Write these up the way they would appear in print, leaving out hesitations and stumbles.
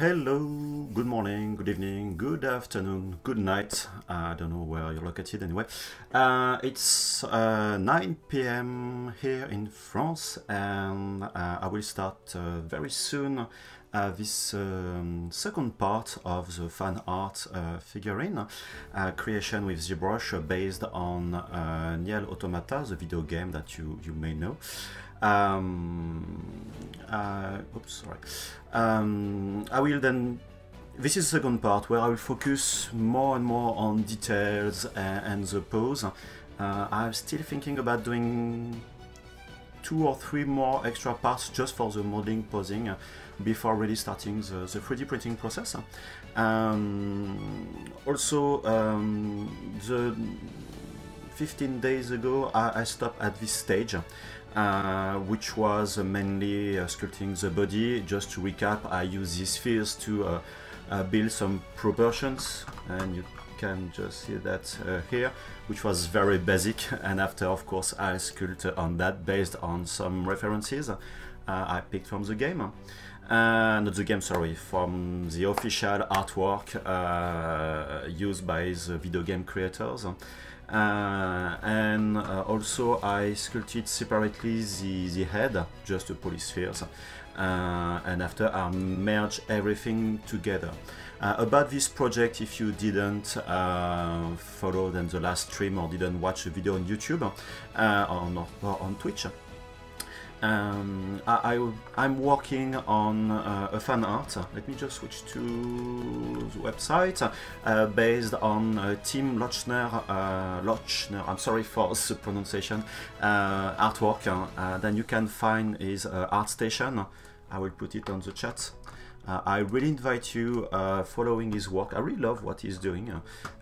Hello, good morning, good evening, good afternoon, good night. I don't know where you're located anyway. It's 9 p.m. here in France, and I will start very soon this second part of the fan art figurine creation with ZBrush based on NieR Automata, the video game that you may know. Oops, sorry. I will then, this is the second part where I will focus more and more on details and the pose. I'm still thinking about doing 2 or 3 more extra parts just for the modeling posing before really starting the 3D printing process. Also, the 15 days ago I stopped at this stage, which was mainly sculpting the body. Just to recap, I use these spheres to build some proportions, and you can just see that here, which was very basic, and after of course I sculpted on that based on some references I picked from the game. Not the game, sorry, from the official artwork used by the video game creators. Also I sculpted separately the head, just the polyspheres, and after I merged everything together. About this project, if you didn't follow then the last stream or didn't watch the video on YouTube or on Twitch, I'm working on a fan art. Let me just switch to the website, based on Tim Lochner, I'm sorry for the pronunciation, artwork. Then you can find his ArtStation. I will put it on the chat. I really invite you following his work. I really love what he's doing,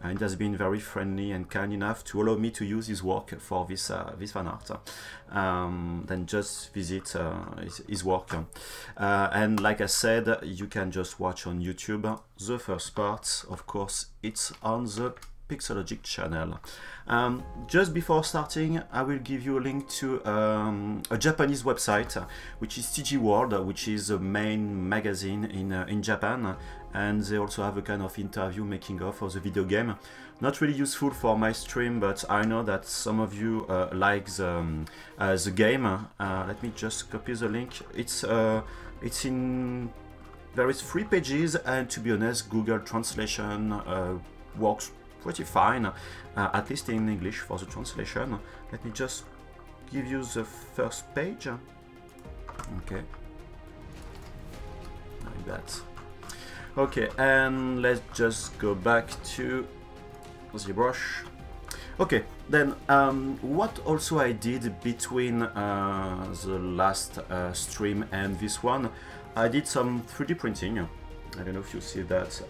and he has been very friendly and kind enough to allow me to use his work for this fan art. Then just visit his work. And like I said, you can just watch on YouTube the first part. Of course, it's on the Topology channel. Just before starting, I will give you a link to a Japanese website, which is TG World, which is the main magazine in Japan, and they also have a kind of interview making of the video game. Not really useful for my stream, but I know that some of you like the game. Let me just copy the link. It's in, there is 3 pages, and to be honest, Google translation works pretty fine, at least in English for the translation. Let me just give you the first page. Okay, like that. Okay, and let's just go back to ZBrush. Okay, then what also I did between the last stream and this one, I did some 3D printing. I don't know if you see that.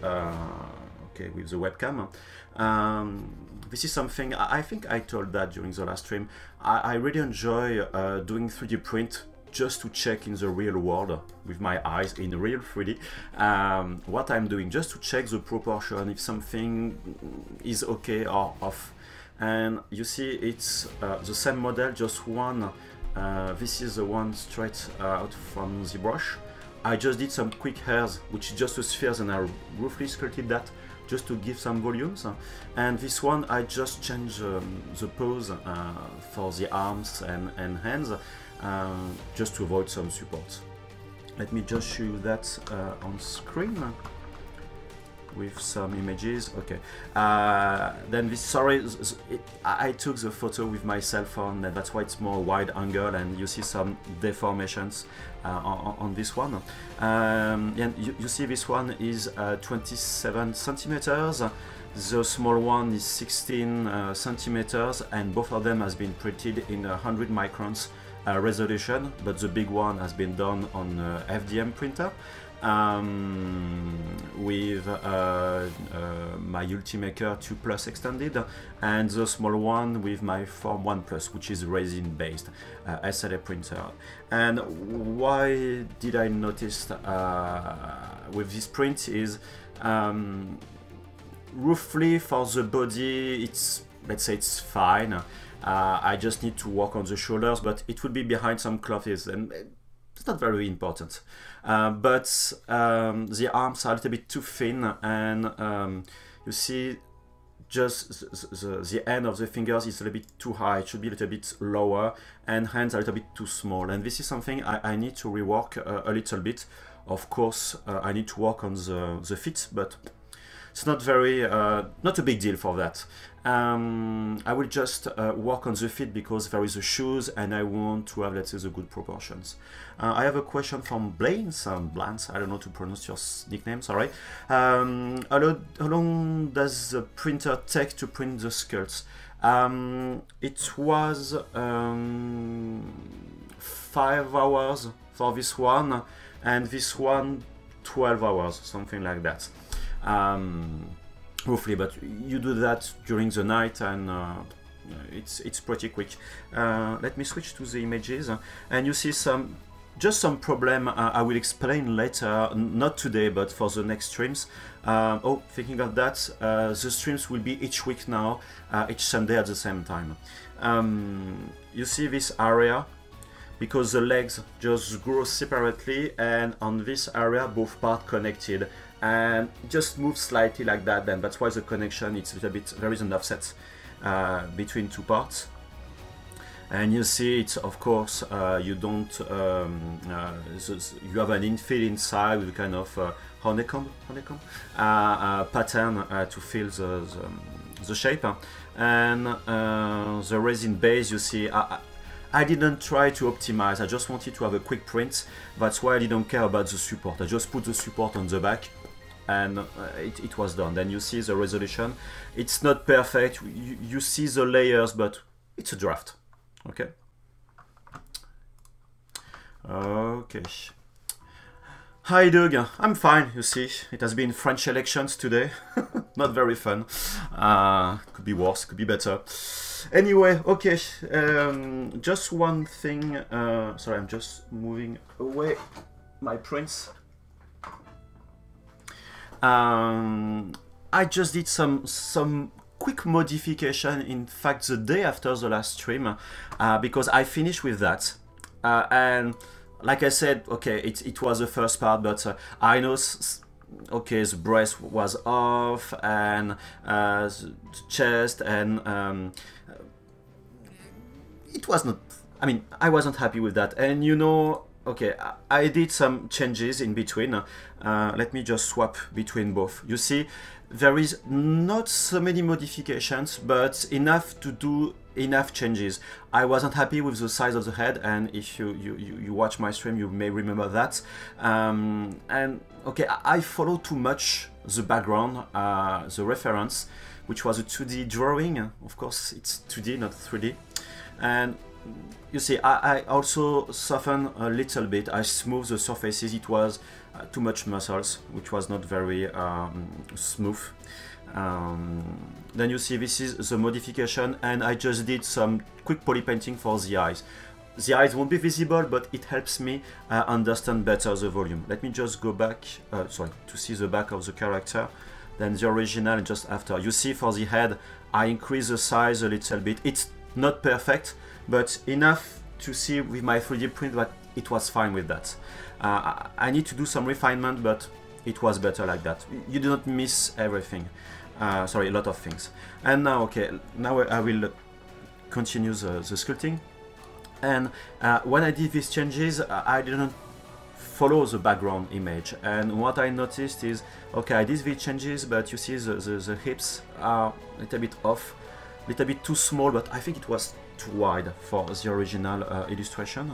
Okay, with the webcam. This is something, I think I told that during the last stream. I really enjoy doing 3D print just to check in the real world with my eyes in real 3D what I'm doing, just to check the proportion, if something is okay or off. And you see it's the same model, just one. This is the one straight out from ZBrush. I just did some quick hairs, which is just the spheres, and I roughly sculpted that just to give some volumes. And this one I just changed the pose for the arms and hands, just to avoid some support. Let me just show you that on screen with some images. Okay, then this, sorry, I took the photo with my cell phone, and that's why it's more wide angle, and you see some deformations on this one. And you see this one is 27 centimeters, the small one is 16 centimeters, and both of them has been printed in 100 microns resolution, but the big one has been done on FDM printer. With my Ultimaker 2 Plus extended, and the small one with my Form 1 Plus, which is resin based SLA printer. And why did I notice with this print is roughly for the body, it's, let's say it's fine. I just need to work on the shoulders, but it would be behind some clothes, and it's not very important. But the arms are a little bit too thin, and you see just the end of the fingers is a little bit too high. It should be a little bit lower, and hands are a little bit too small. And this is something I need to rework a little bit. Of course, I need to work on the feet, but it's not very, not a big deal for that. I will just work on the feet because there is the shoes and I want to have, let's say, the good proportions. I have a question from Blance, I don't know how to pronounce your nickname, sorry. How long does the printer take to print the sculpts? It was 5 hours for this one, and this one 12 hours, something like that. Roughly, but you do that during the night, and it's pretty quick. Let me switch to the images, and you see some problem I will explain later, not today, but for the next streams. Oh, thinking of that, the streams will be each week now, each Sunday at the same time. You see this area, because the legs just grow separately, and on this area both parts connected, and just move slightly like that. Then that's why the connection, it's a little bit, there is an offset between two parts. And you see it's, of course, you don't you have an infill inside with kind of honeycomb pattern to fill the shape, and the resin base, you see, I didn't try to optimize, I just wanted to have a quick print. That's why I didn't care about the support. I just put the support on the back, and it was done. Then you see the resolution. It's not perfect, you see the layers, but it's a draft. Okay. Okay. Hi Doug, I'm fine, you see. It has been French elections today. Not very fun. Could be worse, could be better. Anyway, okay. Just one thing. Sorry, I'm just moving away my prints. I just did some quick modification, in fact, the day after the last stream, because I finished with that. And like I said, okay, it was the first part, but I know, okay, the breast was off, and the chest, and it was not, I mean, I wasn't happy with that. And you know, okay, I did some changes in between. Let me just swap between both. You see, there is not so many modifications, but enough to do enough changes. I wasn't happy with the size of the head, and if you watch my stream, you may remember that. And okay, I follow too much the background, the reference, which was a 2D drawing. Of course, it's 2D, not 3D. And you see, I also soften a little bit. I smooth the surfaces. It was too much muscles, which was not very smooth. Then you see this is the modification, and I just did some quick poly painting for the eyes. The eyes won't be visible, but it helps me understand better the volume. Let me just go back, sorry, to see the back of the character, then the original just after. You see, for the head, I increase the size a little bit. It's not perfect, but enough to see with my 3D print that it was fine with that. I need to do some refinement, but it was better like that. You do not miss everything. Sorry, a lot of things. And now, okay, now I will continue the sculpting. And when I did these changes, I didn't follow the background image. And what I noticed is, okay, I did these changes, but you see the hips are a little bit off, a little bit too small, but I think it was too wide for the original illustration.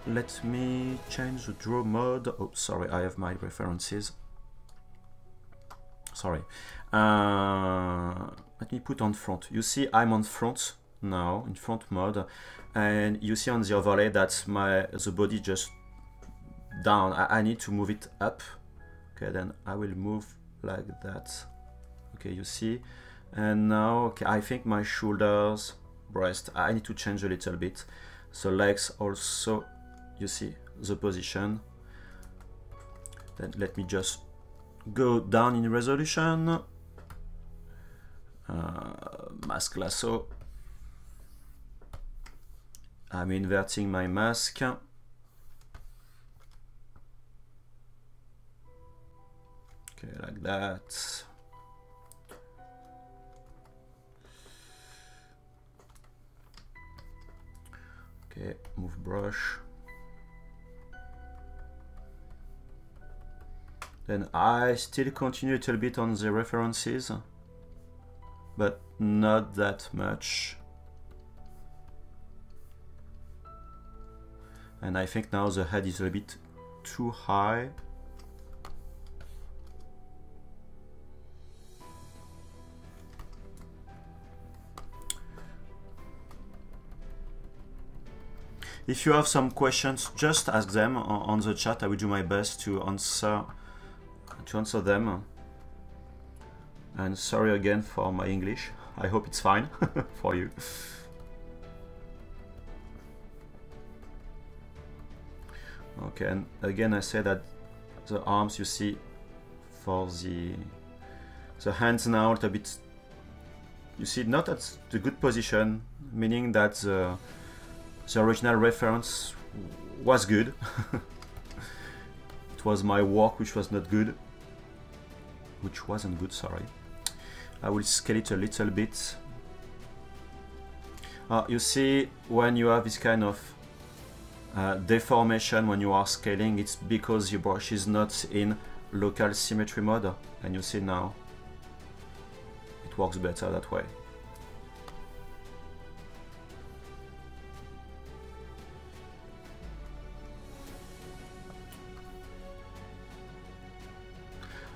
Let me change the draw mode. Oh, sorry, I have my references. Sorry. Let me put on front. You see, I'm on front now, in front mode, and you see on the overlay that the body just down. I need to move it up. Okay, then I will move like that. Okay, you see, and now, okay, I think my shoulders, breast, I need to change a little bit. So legs also, you see the position. Then let me just go down in resolution. Mask lasso. I'm inverting my mask. Okay, like that. Okay, move brush. Then I still continue a little bit on the references, but not that much. And I think now the head is a bit too high. If you have some questions, just ask them on the chat. I will do my best to answer them. And sorry again for my English. I hope it's fine for you. Okay, and again I say that the arms, you see, for the hands now a little bit, you see, not at the good position, meaning that the original reference was good. It was my work which was not good, which wasn't good, sorry. I will scale it a little bit. You see, when you have this kind of deformation when you are scaling, it's because your brush is not in local symmetry mode, and you see now it works better that way.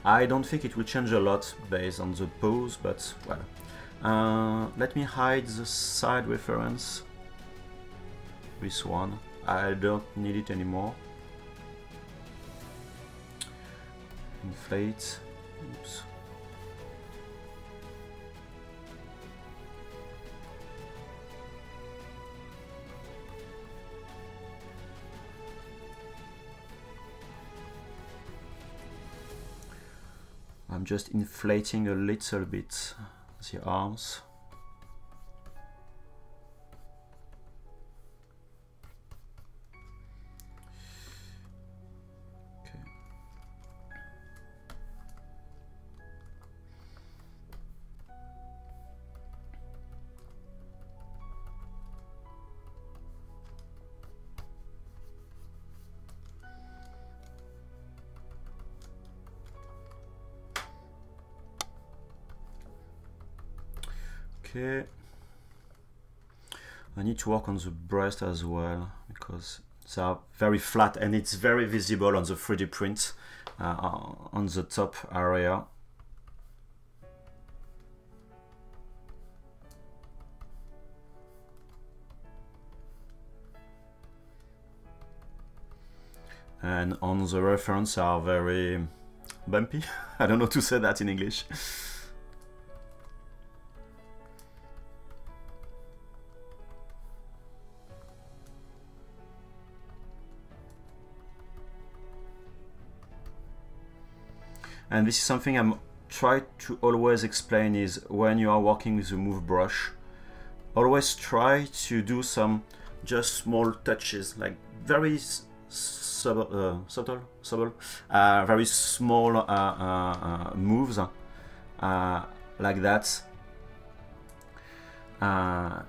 I don't think it will change a lot based on the pose, but well. Let me hide the side reference. This one. I don't need it anymore. Inflate. Oops. I'm just inflating a little bit the arms. Okay, I need to work on the breast as well because they are very flat and it's very visible on the 3D print on the top area. And on the reference are very bumpy. I don't know how to say that in English. And this is something I'm trying to always explain, is when you are working with the move brush, always try to do some just small touches, like very subtle, very small moves, like that.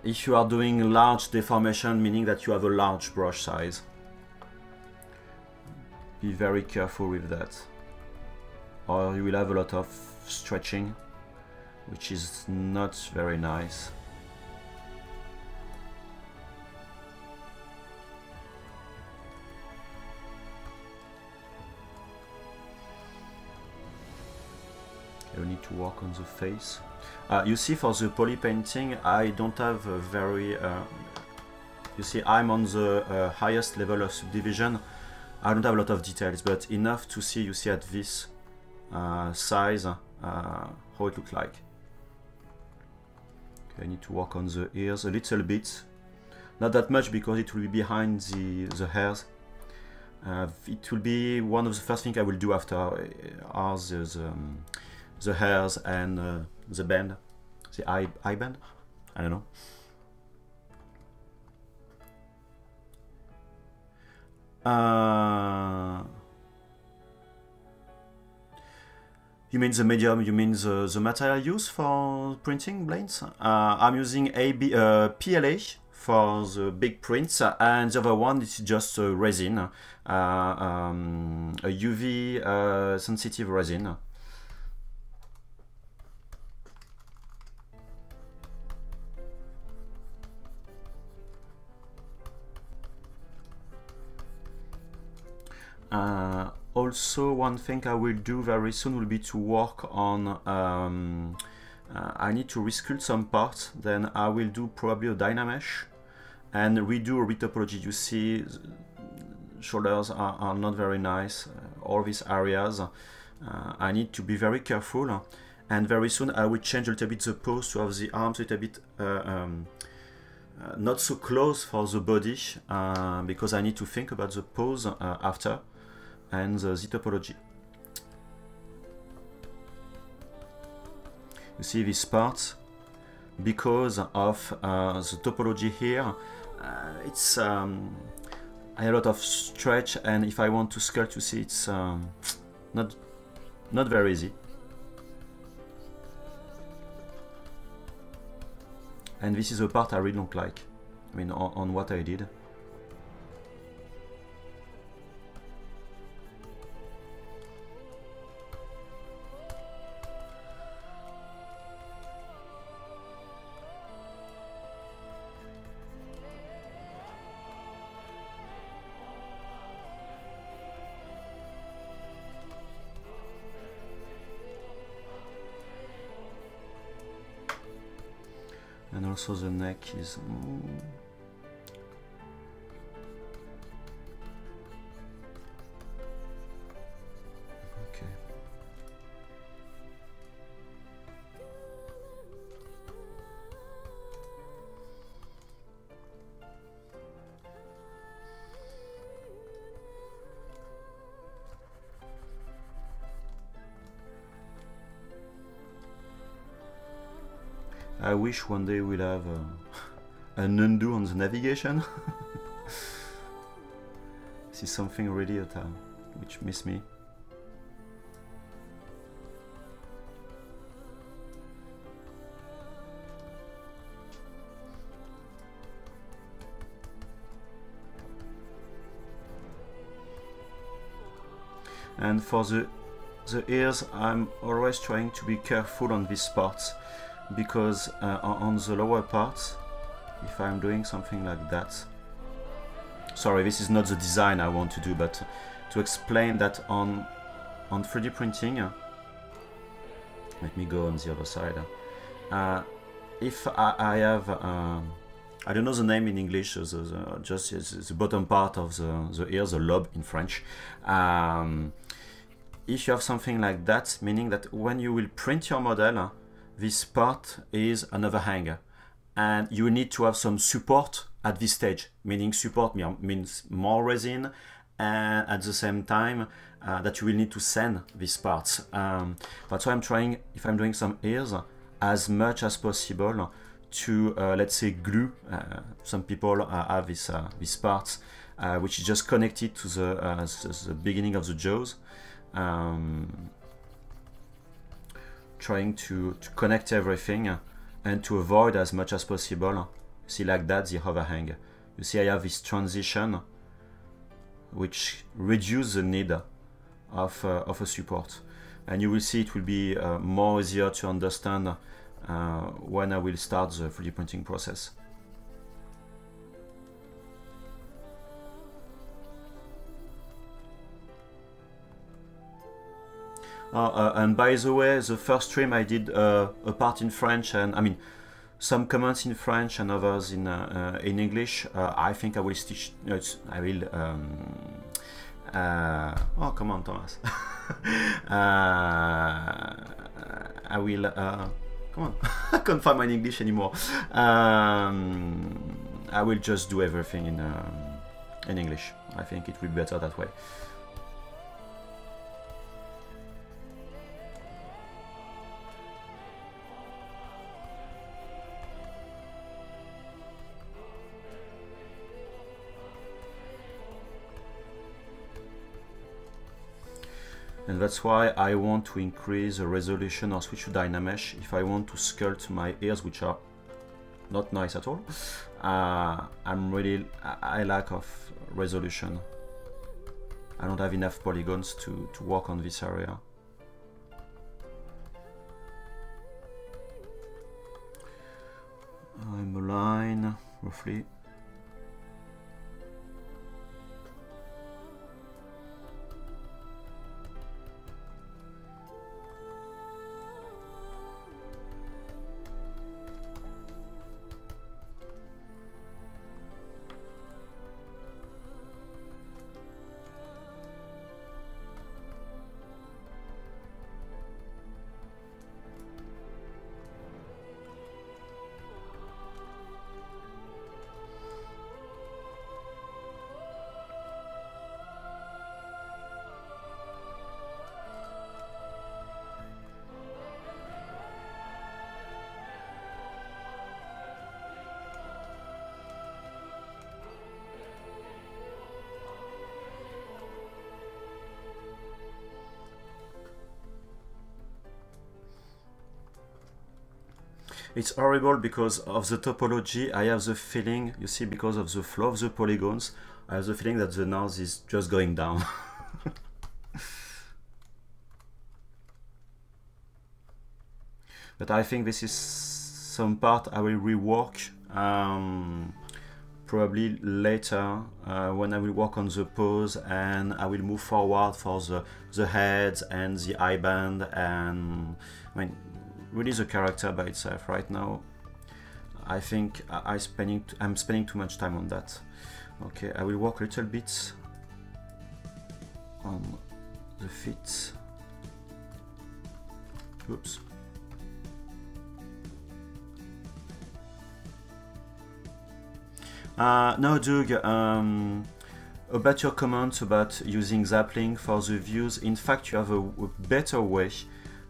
If you are doing large deformation, meaning that you have a large brush size, be very careful with that, or you will have a lot of stretching, which is not very nice. You need to work on the face. You see, for the poly painting, I don't have a very... you see, I'm on the highest level of subdivision. I don't have a lot of details, but enough to see, you see at this size, how it looks like. Okay, I need to work on the ears a little bit. Not that much, because it will be behind the hairs. It will be one of the first things I will do after are the hairs and the band, the eye band. I don't know. You mean the medium, you mean the material used for printing blades? I'm using PLA for the big prints, and the other one is just resin, a UV sensitive resin. Also, one thing I will do very soon will be to work on, I need to resculpt some parts, then I will do probably a Dynamesh and redo a retopology. You see, shoulders are not very nice, all these areas. I need to be very careful, and very soon I will change a little bit the pose to have the arms a little bit not so close for the body, because I need to think about the pose after, and the topology. You see this part, because of the topology here, it's a lot of stretch, and if I want to sculpt, you see it's not very easy. And this is the part I really don't like, I mean, on what I did. And also the neck is... okay. I wish one day we'll have an undo on the navigation. This is something really which miss me. And for the ears, I'm always trying to be careful on these parts, because on the lower parts, if I'm doing something like that, sorry, this is not the design I want to do, but to explain that on 3D printing, let me go on the other side. If I have, I don't know the name in English, just the bottom part of the ear, the lobe in French. If you have something like that, meaning that when you will print your model, this part is another hanger, and you need to have some support at this stage, meaning support means more resin, and at the same time that you will need to sand these parts. That's why I'm trying, if I'm doing some ears, as much as possible to, let's say, glue. Some people have these parts, which is just connected to the beginning of the jaws. Trying to connect everything and to avoid as much as possible, see, like that, the overhang. You see I have this transition which reduces the need of a support, and you will see it will be more easier to understand when I will start the 3D printing process. And by the way, the first stream I did a part in French, and I mean some comments in French and others in English. I think I will stitch. I will. Oh, come on, Thomas. I will. Come on, I can't find my English anymore. I will just do everything in English. I think it will be better that way. and that's why I want to increase the resolution or switch to Dynamesh if I want to sculpt my ears, which are not nice at all. I lack of resolution. I don't have enough polygons to work on this area. I'm align roughly. It's horrible because of the topology. I have the feeling, you see, because of the flow of the polygons, I have the feeling that the nose is just going down. But I think this is some part I will rework probably later when I will work on the pose, and I will move forward for the heads and the eye band, and I mean really the character by itself. Right now I think I'm spending too much time on that. Okay, I will work a little bit on the feet. Oops. Now Doug, about your comments about using Zapling for the views, in fact you have a better way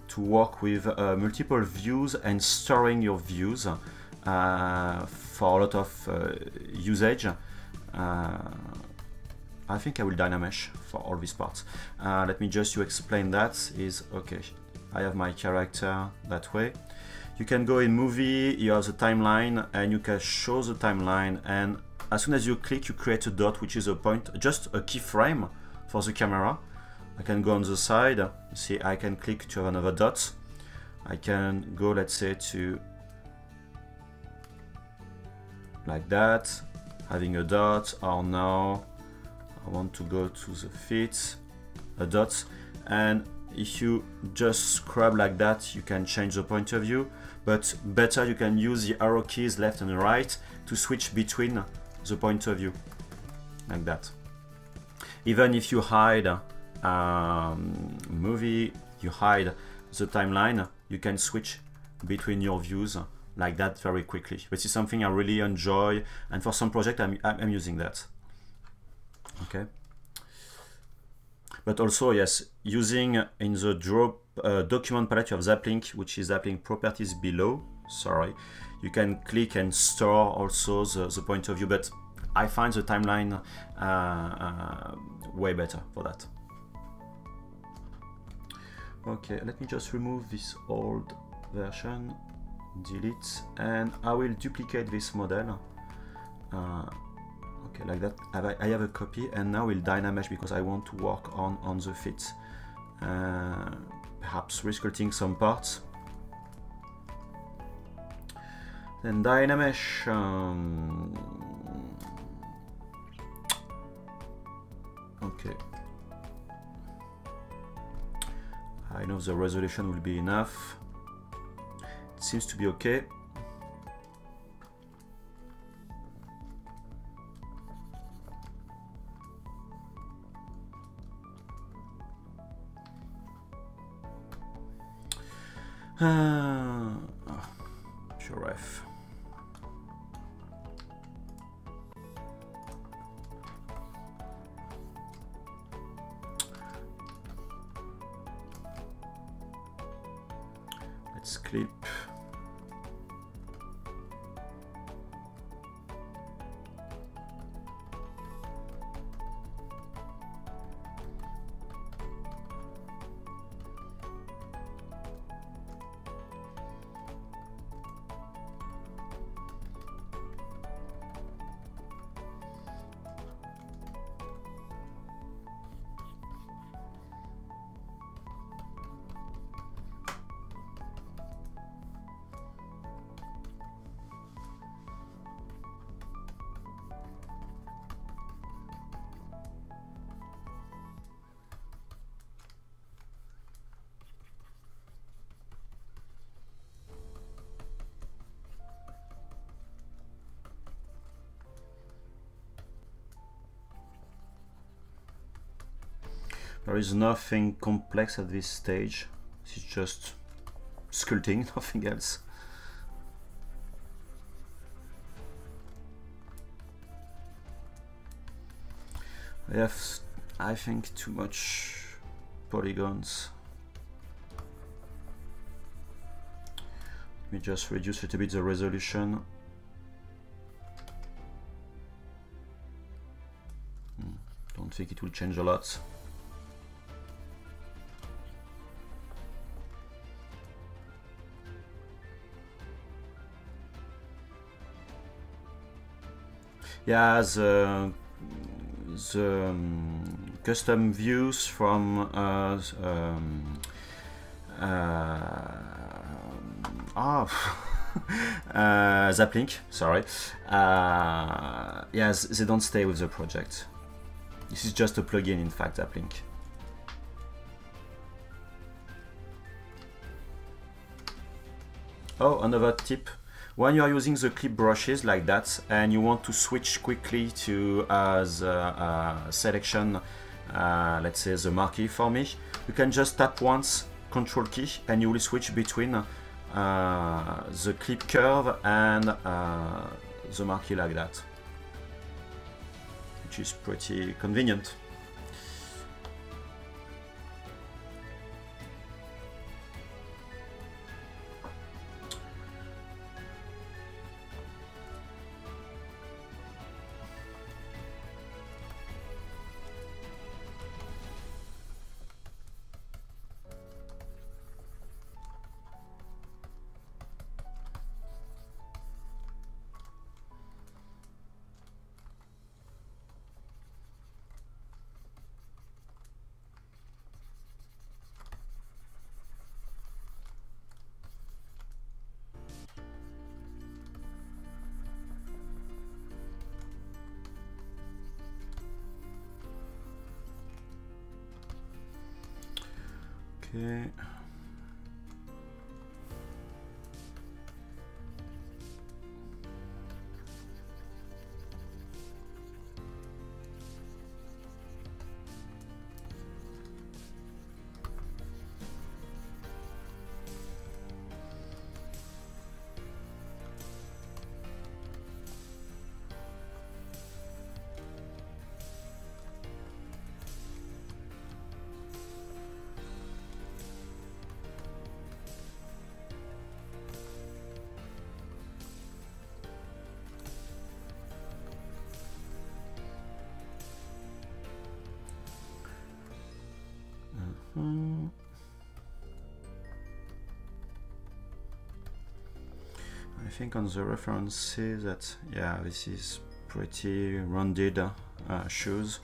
to work with multiple views and storing your views for a lot of usage. I think I will Dynamesh for all these parts. Let me just explain that. Is okay, I have my character that way. You can go in movie, you have the timeline, and you can show the timeline, and as soon as you click, you create a dot, which is a point, just a keyframe for the camera. I can go on the side, you see I can click to have another dot. I can go, let's say, to like that, having a dot, or now I want to go to the feet, a dot, and if you just scrub like that, you can change the point of view, but better you can use the arrow keys left and right to switch between the point of view, like that. Even if you hide movie, you hide the timeline, you can switch between your views like that very quickly. This is something I really enjoy, and for some project I'm using that. Okay. But also, yes, using in the draw document palette, you have Zapling, which is Zapling properties below. Sorry, you can click and store also the point of view, but I find the timeline way better for that. Okay, let me just remove this old version, delete, and I will duplicate this model. Okay, like that. I have a copy, and now we'll Dynamesh because I want to work on the feet. Perhaps resculpting some parts. Then Dynamesh. Okay. I know the resolution will be enough. It seems to be okay. Sure, ref. Let's clip. There is nothing complex at this stage. It's just sculpting, nothing else. I have, I think, too much polygons. Let me just reduce a little bit the resolution. Don't think it will change a lot. Yeah, the custom views from ZBrush, sorry. Yes, they don't stay with the project. This is just a plugin, in fact, ZBrush. Oh, another tip. When you are using the clip brushes like that and you want to switch quickly to the selection, let's say the marquee for me, you can just tap once, Control key, and you will switch between the clip curve and the marquee like that, which is pretty convenient. Okay. I think on the references that, yeah, this is pretty rounded shoes.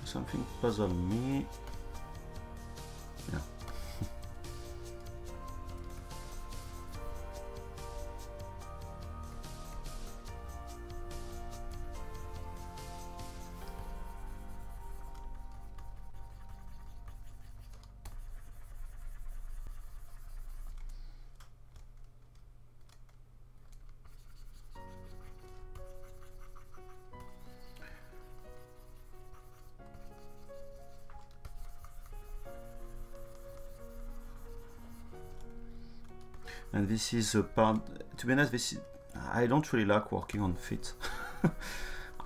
Something puzzled me. Yeah. And this is a part, to be honest, this is, I don't really like working on fit.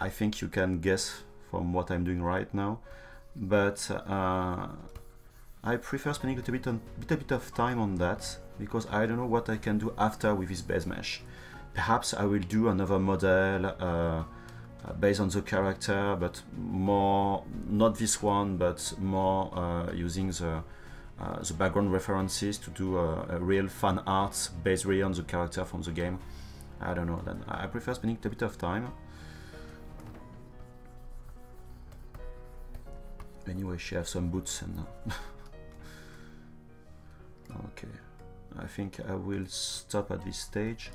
I think you can guess from what I'm doing right now, but I prefer spending a bit of time on that because I don't know what I can do after with this base mesh. Perhaps I will do another model based on the character, but more, not this one, but more using the the background references to do a real fan art based really on the character from the game. I don't know, then I prefer spending a bit of time. Anyway, she has some boots and okay, I think I will stop at this stage.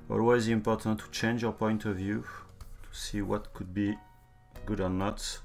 Always important to change your point of view to see what could be good or not.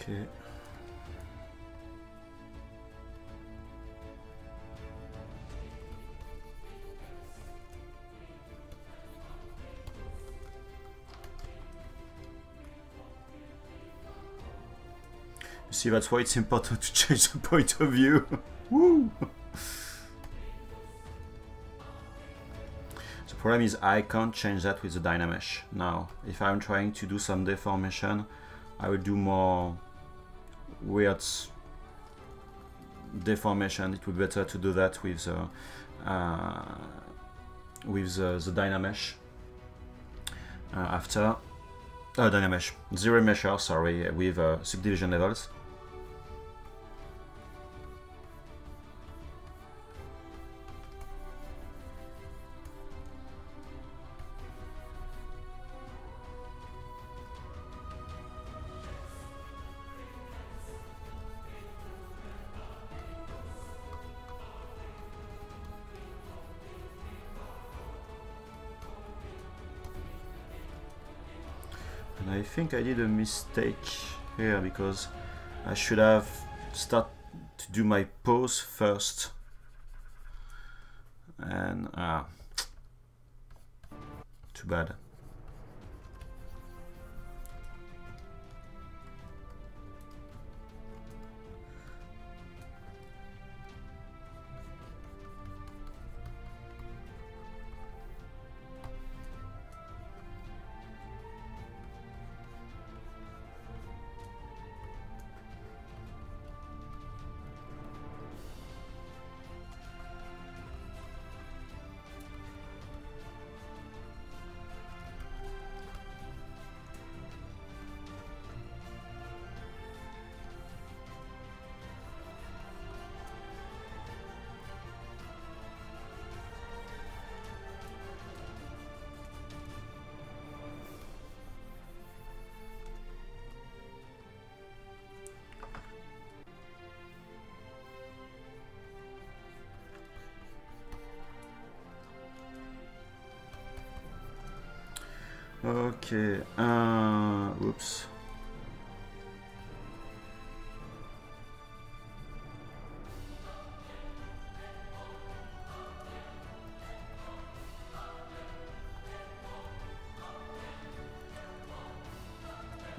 Okay. You see, that's why it's important to change the point of view. Woo! The problem is I can't change that with the Dynamesh. Now, if I'm trying to do some deformation, I will do more weird deformation. It would be better to do that with the Dynamesh after Dynamesh, ZBrush, sorry, with subdivision levels. I think I did a mistake here because I should have started to do my pose first, and too bad. Okay, oops.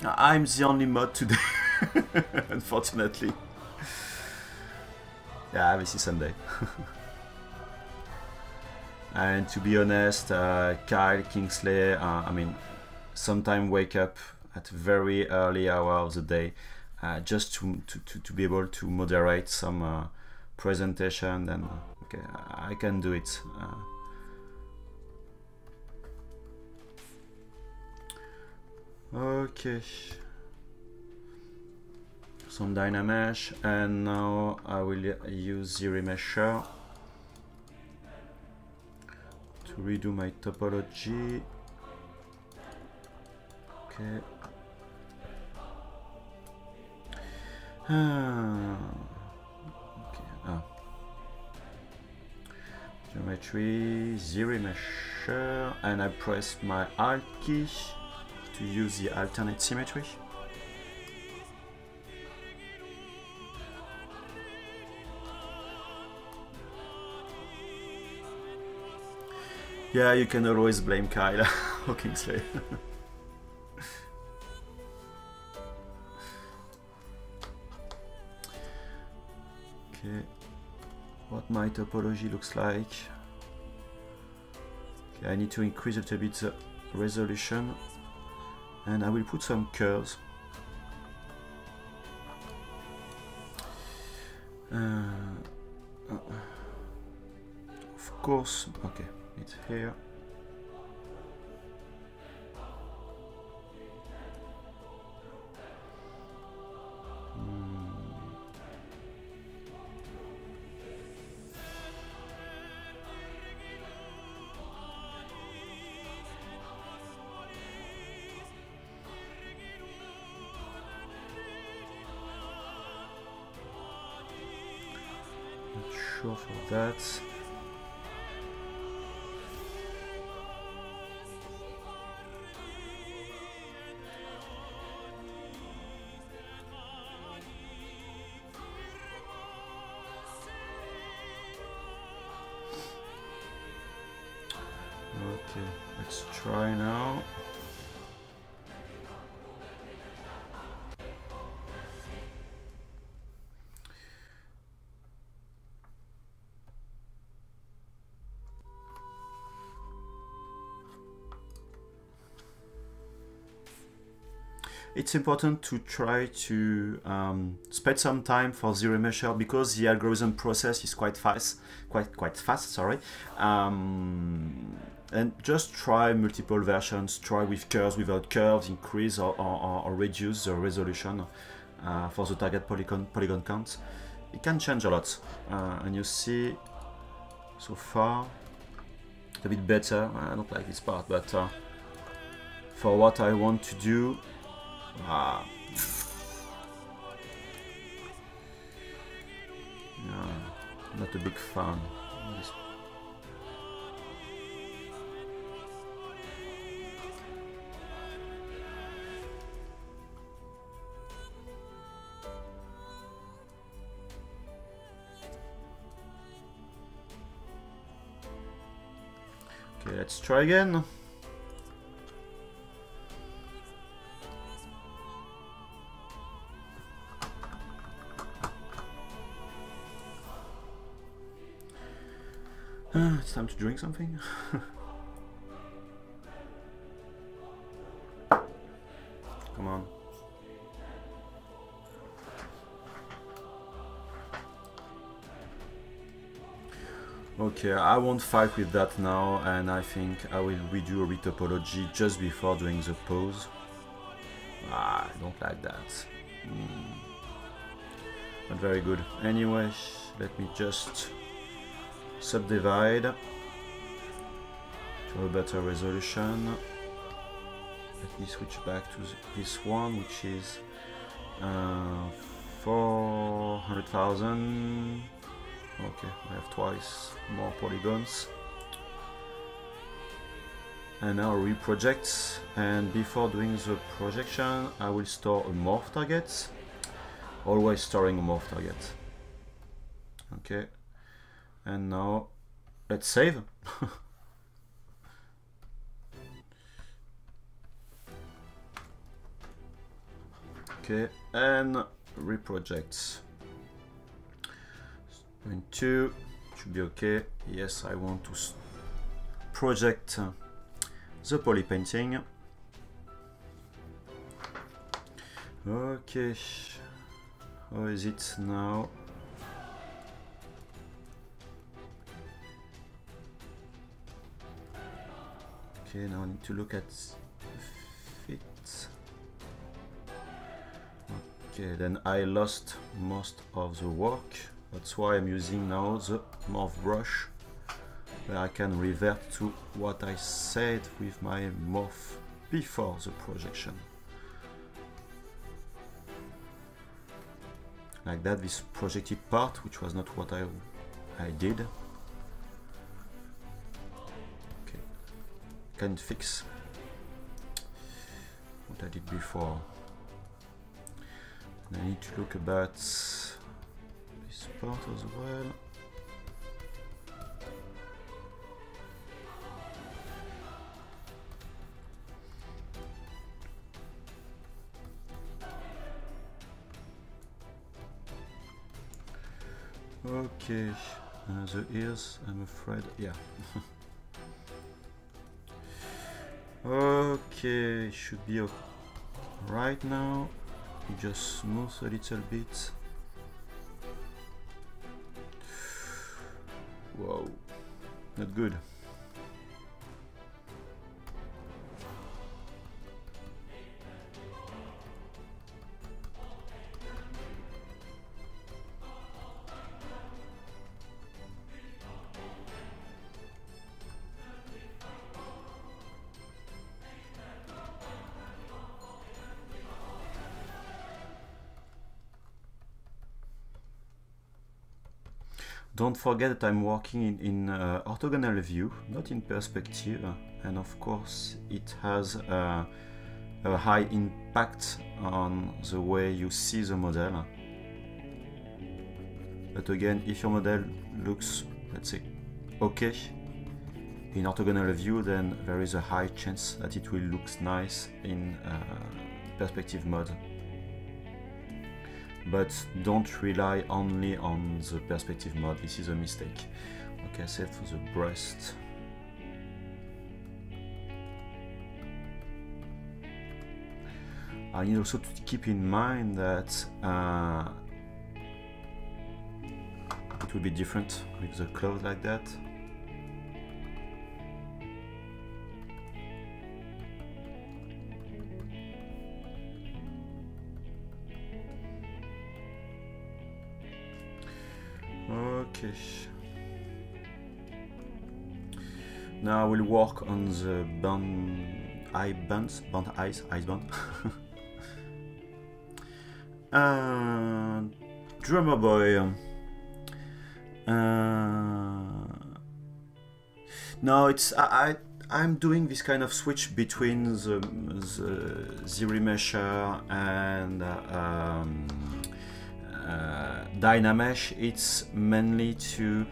I'm the only mod today, unfortunately. Yeah, this is Sunday. And to be honest, Kyle, Kingsley, I mean, sometimes wake up at very early hour of the day just to be able to moderate some presentation, and okay, I can do it. Okay, some Dynamesh, and now I will use ZBrush to redo my topology. Okay. Okay. Geometry, ZBrush, and I press my Alt key to use the alternate symmetry. Yeah, you can always blame Kyle or Kingsley. Okay, what my topology looks like. Okay, I need to increase a little bit the resolution, and I will put some curves. Of course, okay, it's here. Sure for that. Okay, let's try now. It's important to try to spend some time for ZBrush because the algorithm process is quite fast, sorry. And just try multiple versions. Try with curves, without curves, increase or reduce the resolution for the target polygon count. It can change a lot, and you see so far a bit better. I don't like this part, but for what I want to do. No, not a big fan. Okay, let's try again. It's time to drink something. Come on. Okay, I won't fight with that now, and I think I will redo a retopology just before doing the pose. I don't like that. Not very good. Anyway, let me just subdivide for a better resolution. Let me switch back to this one, which is 400,000. Okay, I have twice more polygons. And now reproject, and before doing the projection I will store a morph target, always storing a morph target. Okay, and now let's save. Okay, and reproject. 2 should be okay. Yes, I want to project the poly painting. Okay, how is it now? Okay, now I need to look at fit. Okay, then I lost most of the work. That's why I'm using now the morph brush, where I can revert to what I said with my morph before the projection. Like that, this projected part, which was not what I did. Okay, can fix what I did before. And I need to look about this part as well. Okay, the ears, I'm afraid, yeah. Okay, should be okay. Right now, just smooth a little bit. Whoa, not good. Don't forget that I'm working in orthogonal view, not in perspective, and of course it has a high impact on the way you see the model. But again, if your model looks, let's say, okay in orthogonal view, then there is a high chance that it will look nice in perspective mode. But don't rely only on the perspective mode, this is a mistake. Okay, set for the breast. I need also to keep in mind that it will be different with the clothes like that. Okay. Now I will work on the eyes band. Drummer boy. No, it's I'm doing this kind of switch between the ZBrush and Dynamesh. It's mainly to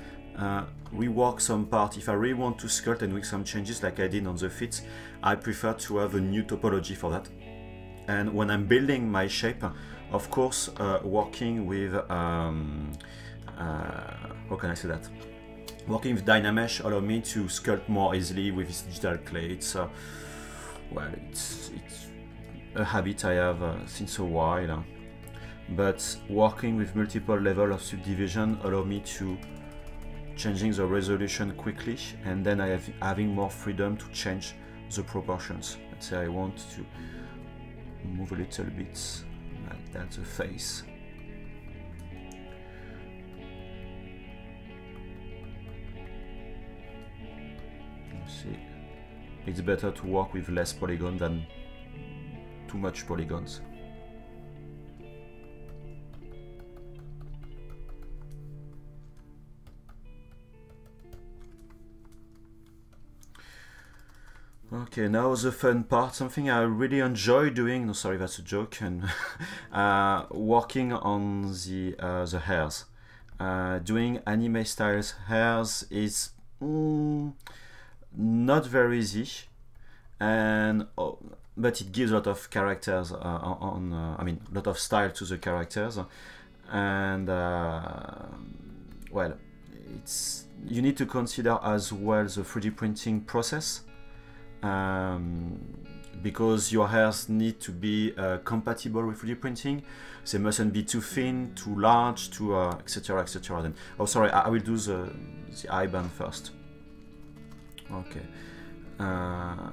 rework some part. If I really want to sculpt and make some changes like I did on the feet, I prefer to have a new topology for that. And when I'm building my shape, of course, working with how can I say that? Working with Dynamesh allows me to sculpt more easily with this digital clay. It's well, it's a habit I have since a while. But working with multiple levels of subdivision allow me to changing the resolution quickly, and then I have having more freedom to change the proportions. Let's say I want to move a little bit like that, the face. You see, it's better to work with less polygon than too much polygons. Okay, now the fun part, something I really enjoy doing, no sorry that's a joke, and working on the hairs. Doing anime styles hairs is not very easy, and but it gives a lot of characters I mean a lot of style to the characters, and well, you need to consider as well the 3D printing process, because your hairs need to be compatible with 3D printing. They mustn't be too thin, too large, too etc etc. Then, oh sorry, I will do the eyeband first. Okay. I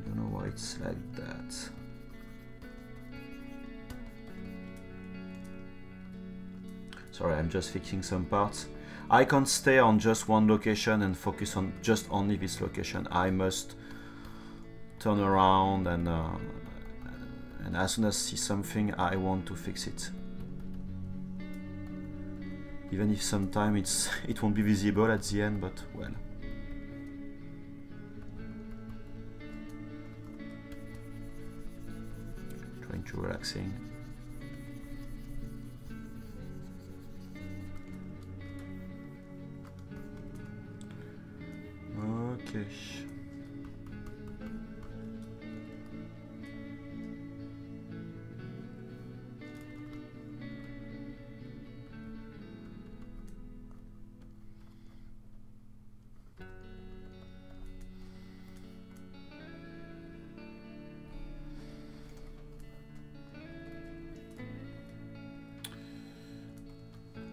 don't know why it's like that. Sorry, I'm just fixing some parts. I can't stay on just one location and focus on just only this location. I must turn around, and as soon as I see something, I want to fix it. Even if sometimes it won't be visible at the end, but well. Trying to relaxing. Okay.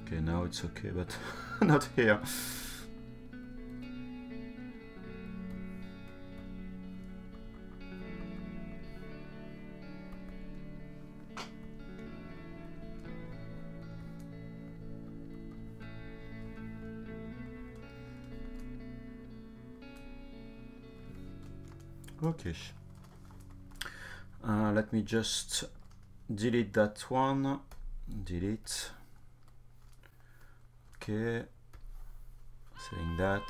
Okay, now it's okay, but not here. Okay. Let me just delete that one. Delete. Okay. Saying that.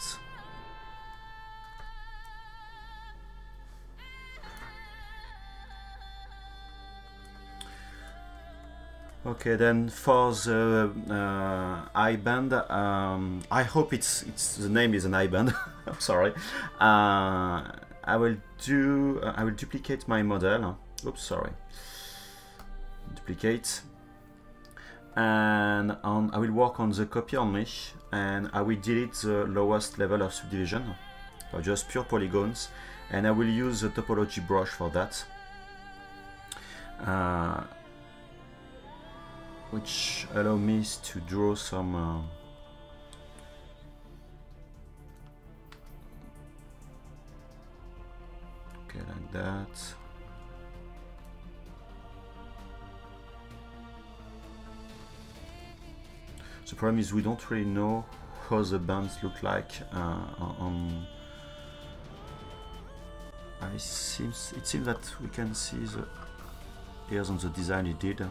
Okay, then for the eyeband, I hope it's the name is an eyeband. I'm sorry. I will duplicate my model. Oops, sorry. Duplicate, and I will work on the copy only, and I will delete the lowest level of subdivision, so just pure polygons, and I will use the topology brush for that, which allow me to draw some okay, like that. The problem is we don't really know how the bands look like on. It seems that we can see the hairs on the design he did.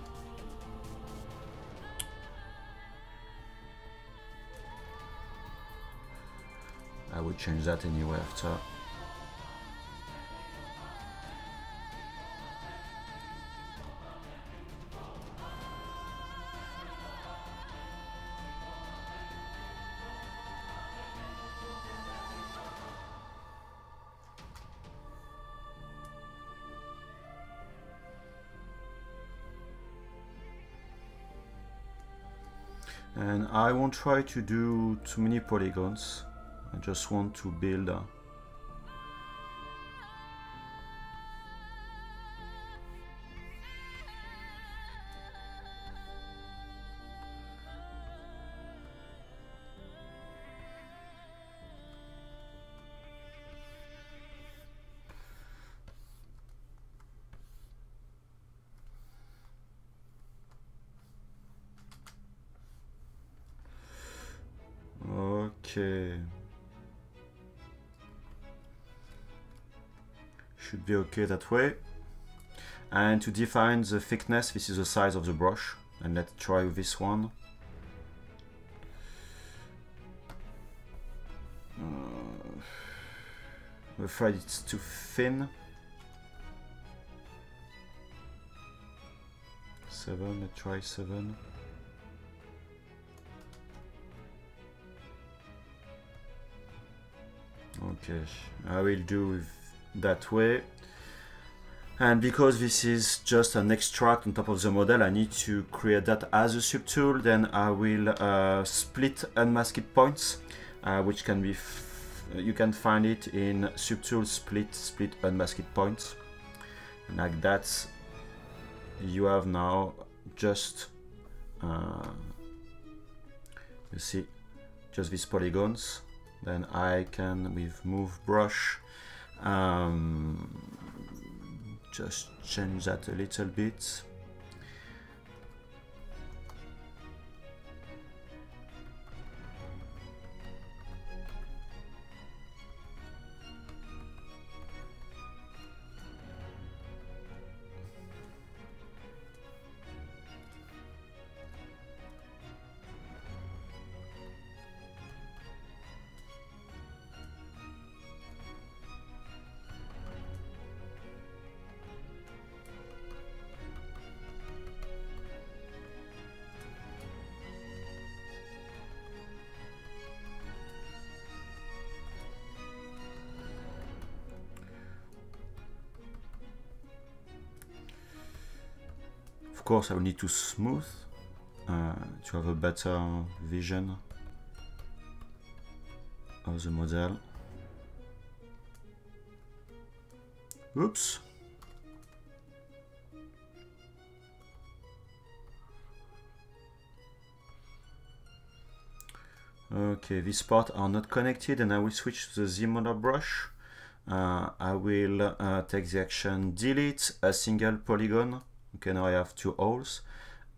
I will change that anyway after. And I won't try to do too many polygons. I just want to build okay. Should be okay that way. And to define the thickness, this is the size of the brush, and let's try this one. I'm afraid it's too thin. 7, let's try 7. Okay, I will do it that way. And because this is just an extract on top of the model, I need to create that as a subtool. Then I will split unmasked points, which can be, you can find it in subtool split unmasked points. And like that, you have now just, you see, just these polygons. Then I can, with move brush, just change that a little bit. Of course, I will need to smooth to have a better vision of the model. Oops. Okay, these parts are not connected, and I will switch to the ZBrush. I will take the action delete a single polygon. Okay, now I have 2 holes,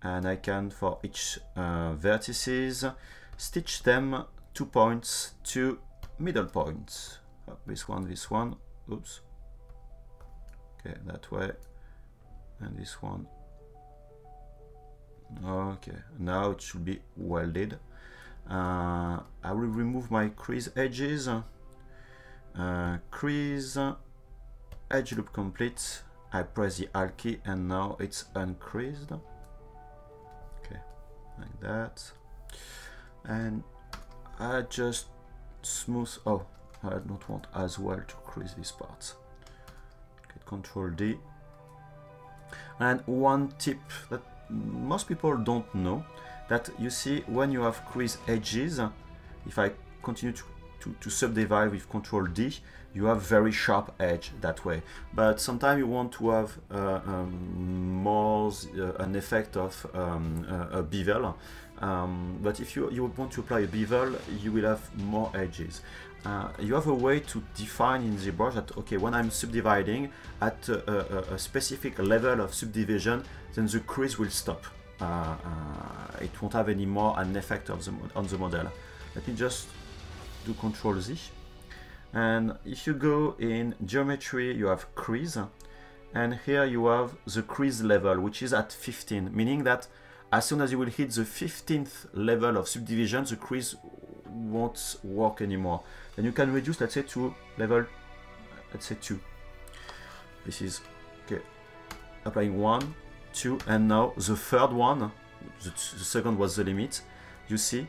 and I can, for each vertices, stitch them 2 points to middle points. This one, oops. Okay, that way, and this one. Okay, now it should be welded. I will remove my crease edges. Crease, edge loop complete. I press the Alt key and now it's uncreased. Okay, like that. And I just smooth. Oh, I don't want as well to crease these parts. Okay, Control D. And one tip that most people don't know, that you see when you have crease edges, if I continue to subdivide with Control D, you have very sharp edge that way. But sometimes you want to have more an effect of a bevel. But if you want to apply a bevel, you will have more edges. You have a way to define in ZBrush that, okay, when I'm subdividing at a specific level of subdivision, then the crease will stop. It won't have any more an effect of on the model. Let me just do Control Z. And if you go in geometry, you have crease, and here you have the crease level, which is at 15, meaning that as soon as you will hit the 15th level of subdivision, the crease won't work anymore. Then you can reduce, let's say, to level, let's say 2. This is, okay, applying 1, 2, and now the third one, the second was the limit. You see,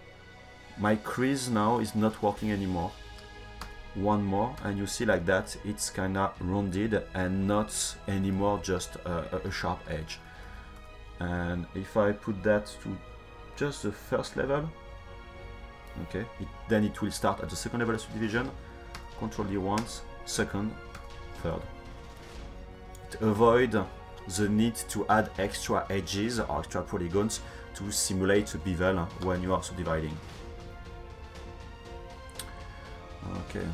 my crease now is not working anymore. One more, and you see like that, it's kind of rounded and not anymore just a sharp edge. And if I put that to just the first level, okay, then it will start at the second level of subdivision. Control D once, second, third. It avoids the need to add extra edges or extra polygons to simulate a bevel when you are subdividing. Okay.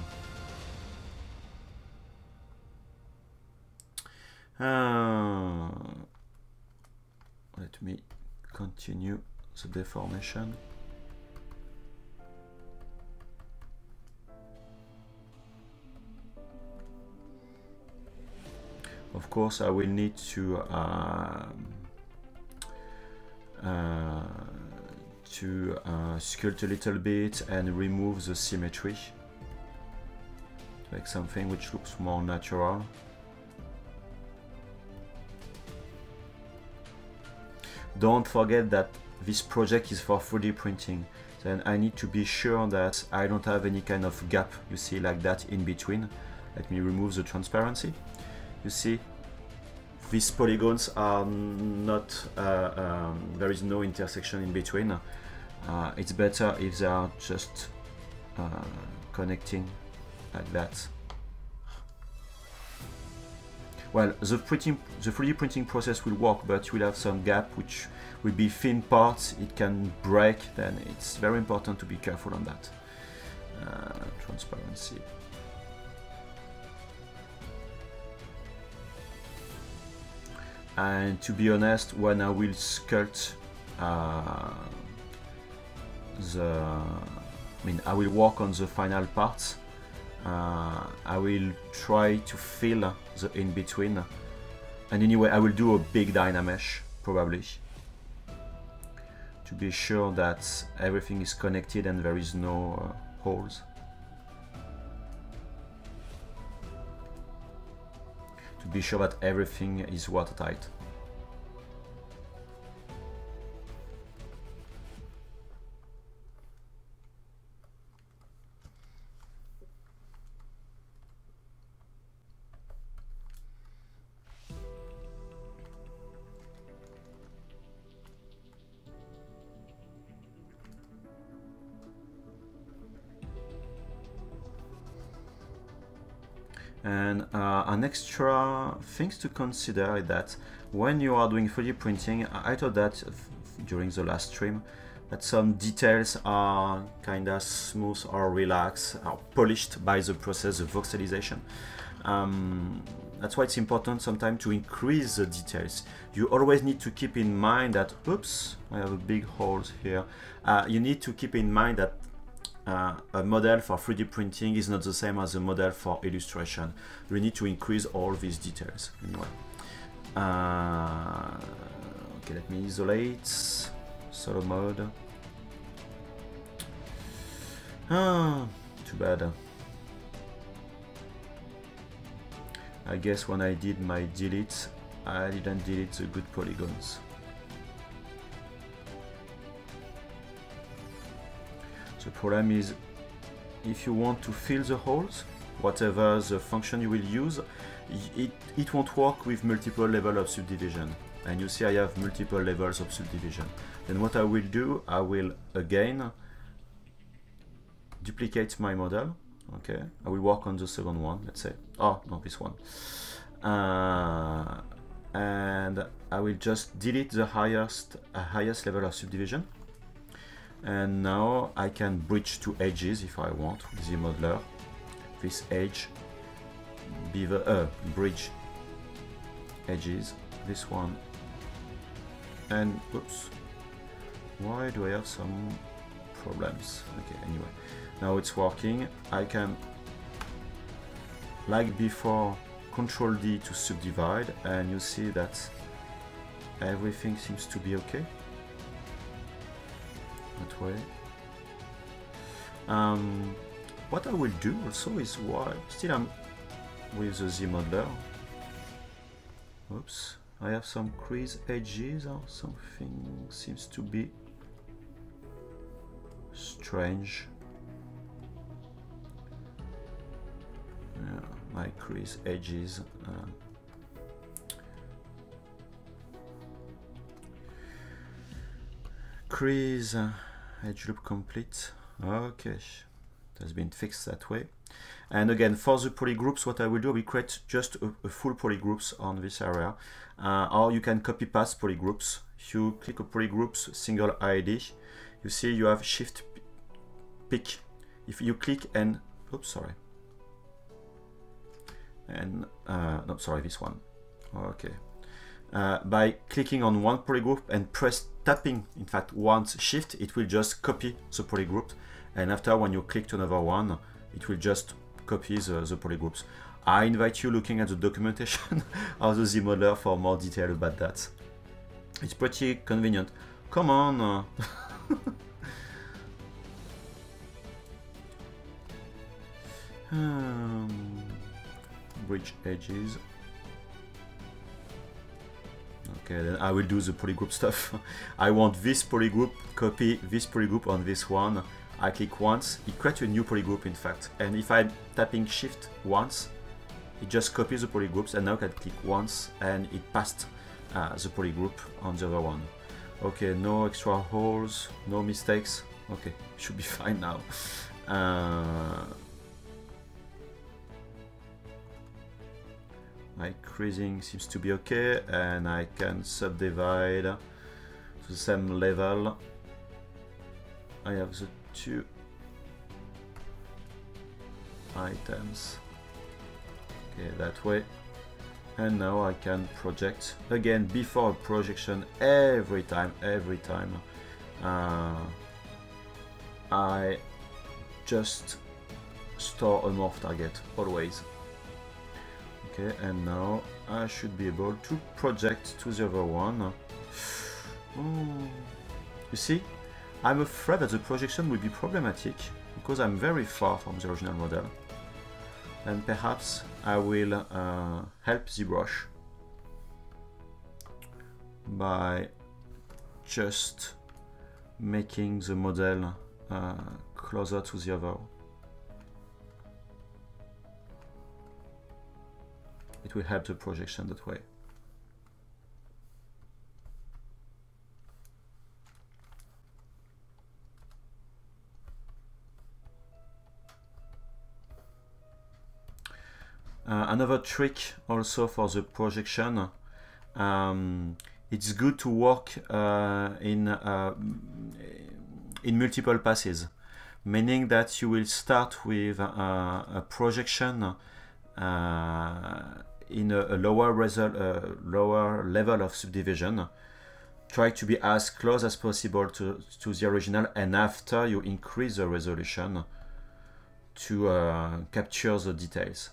Let me continue the deformation. Of course, I will need to sculpt a little bit and remove the symmetry. like something which looks more natural. Don't forget that this project is for 3D printing. Then I need to be sure that I don't have any kind of gap, you see, like that in between. Let me remove the transparency. You see, these polygons are not, there is no intersection in between. It's better if they are just connecting like that. Well, the 3D printing process will work, but you will have some gap which will be thin parts, it can break, then it's very important to be careful on that. Transparency. And to be honest, when I will sculpt I will work on the final parts, I will try to fill the in-between, and anyway I will do a big Dynamesh probably to be sure that everything is connected and there is no holes. To be sure that everything is watertight. And an extra things to consider is that when you are doing 3D printing, I thought that during the last stream, that some details are kind of smooth or relaxed, or polished by the process of voxelization. That's why it's important sometimes to increase the details. You always need to keep in mind that, oops, I have a big hole here. You need to keep in mind that a model for 3D printing is not the same as a model for illustration. We need to increase all these details anyway. Okay, let me isolate solo mode. Too bad. I guess when I did my delete, I didn't delete the good polygons. The problem is, if you want to fill the holes, whatever the function you will use, it won't work with multiple levels of subdivision. And you see I have multiple levels of subdivision. Then what I will do, I will again duplicate my model. Okay, I will work on the second one, let's say. Oh, no, this one. And I will just delete the highest level of subdivision. And now I can bridge two edges if I want with the modeler. This edge, bridge edges, this one, and oops, why do I have some problems? Okay, anyway, now it's working. I can, like before, Control D to subdivide, and you see that everything seems to be okay. That way. What I will do also is, while still I'm with the Z modeler. Oops, I have some crease edges or something seems to be strange. Yeah, my crease edges. Crease edge loop complete. Okay, it has been fixed that way. And again, for the polygroups, what I will do, we create just a full polygroups on this area, or you can copy paste polygroups. If you click on polygroups, single ID, you see you have shift pick. If you click and oops, sorry, and no, sorry, this one. Okay. By clicking on one polygroup and tapping, in fact, once shift, it will just copy the polygroup. And after, when you click to another one, it will just copy the polygroups. I invite you looking at the documentation of the Z modeler for more detail about that. It's pretty convenient. Come on. Bridge edges. Okay, then I will do the polygroup stuff. I want this polygroup, copy this polygroup on this one. I click once, it creates a new polygroup in fact. And if I'm tapping shift once, it just copies the polygroups, and now I can click once and it passed the polygroup on the other one. Okay, no extra holes, no mistakes. Okay, should be fine now. My creasing seems to be okay, and I can subdivide to the same level. I have the two items. Okay, that way. And now I can project again. Before projection, every time I just store a morph target always. Okay, and now I should be able to project to the other one. You see, I'm afraid that the projection will be problematic because I'm very far from the original model. And perhaps I will help ZBrush by just making the model closer to the other. It will help the projection that way. Another trick also for the projection, it's good to work in multiple passes, meaning that you will start with a projection in a lower level of subdivision. Try to be as close as possible to the original, and after you increase the resolution to capture the details.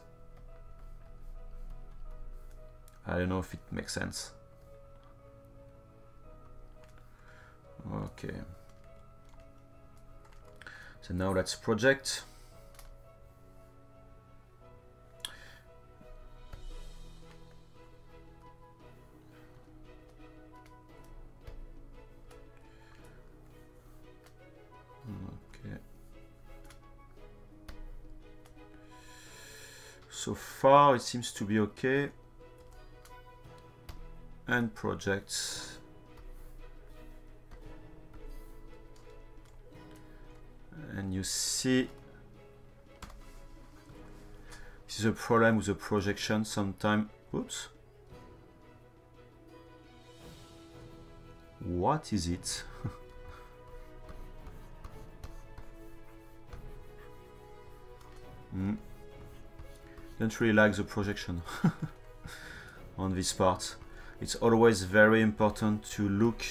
I don't know if it makes sense. Okay. So now let's project. Okay. So far it seems to be okay. And projects. And you see, this is a problem with the projection sometimes. Oops. What is it? Don't really like the projection on this part. It's always very important to look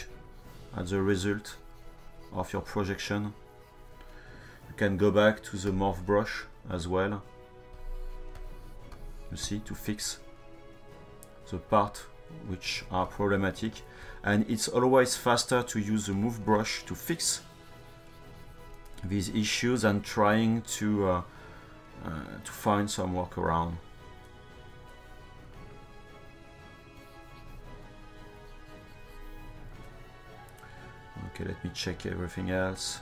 at the result of your projection. You can go back to the morph brush as well. You see, to fix the part which are problematic. And it's always faster to use the move brush to fix these issues than trying to find some workaround. Okay, let me check everything else.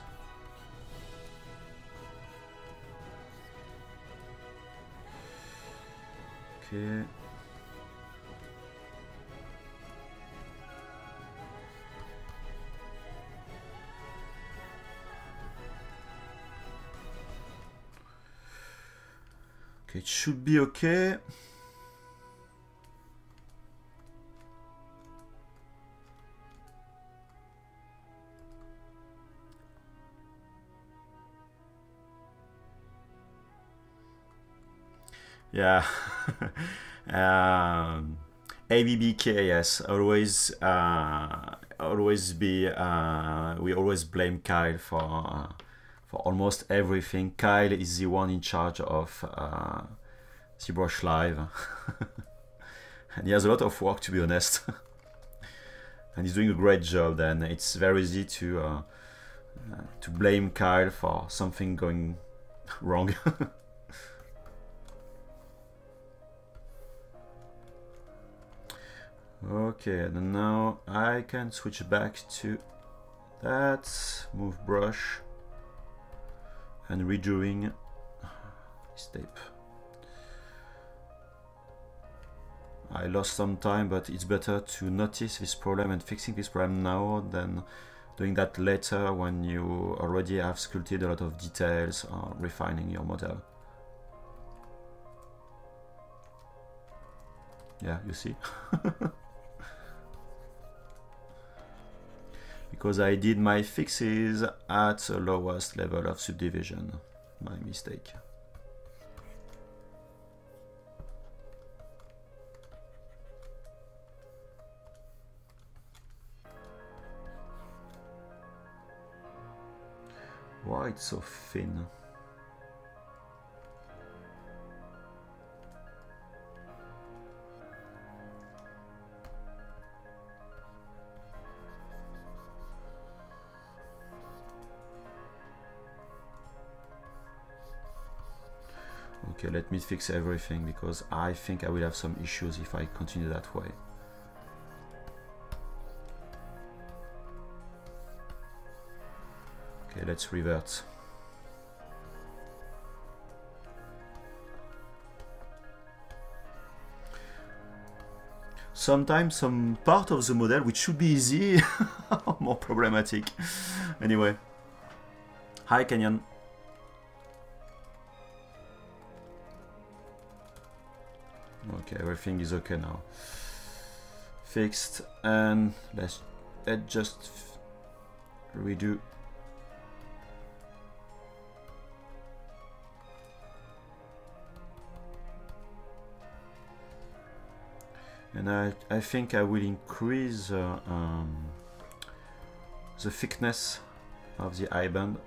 Okay. Okay, it should be okay. Yeah. ABBK, yes, always be. We always blame Kyle for almost everything. Kyle is the one in charge of ZBrush Live, and he has a lot of work, to be honest. And he's doing a great job. Then it's very easy to blame Kyle for something going wrong. Okay, and now I can switch back to that, move brush, and redoing this tape. I lost some time, but it's better to notice this problem and fixing this problem now than doing that later when you already have sculpted a lot of details or refining your model. Yeah, you see? Because I did my fixes at the lowest level of subdivision. My mistake. Why it's so thin? Okay, let me fix everything because I think I will have some issues if I continue that way. Okay, let's revert. Sometimes some part of the model, which should be easy, are more problematic. Anyway. Hi, Kenyon. Okay, everything is okay now. Fixed, and let's just redo. And I think I will increase the thickness of the eyeband.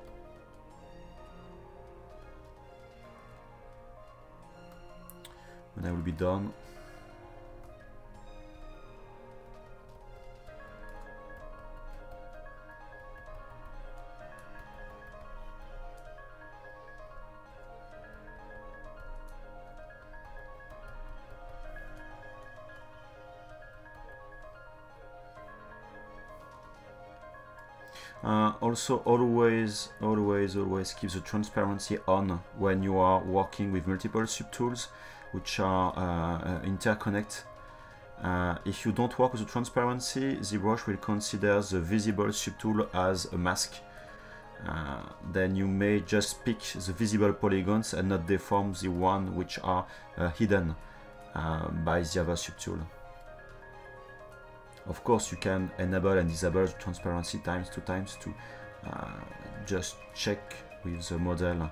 When I will be done. Also, always keep the transparency on when you are working with multiple subtools which are interconnect. If you don't work with the transparency, ZBrush will consider the visible subtool as a mask. Then you may just pick the visible polygons and not deform the one which are hidden by the other subtool. Of course, you can enable and disable the transparency two times to just check with the model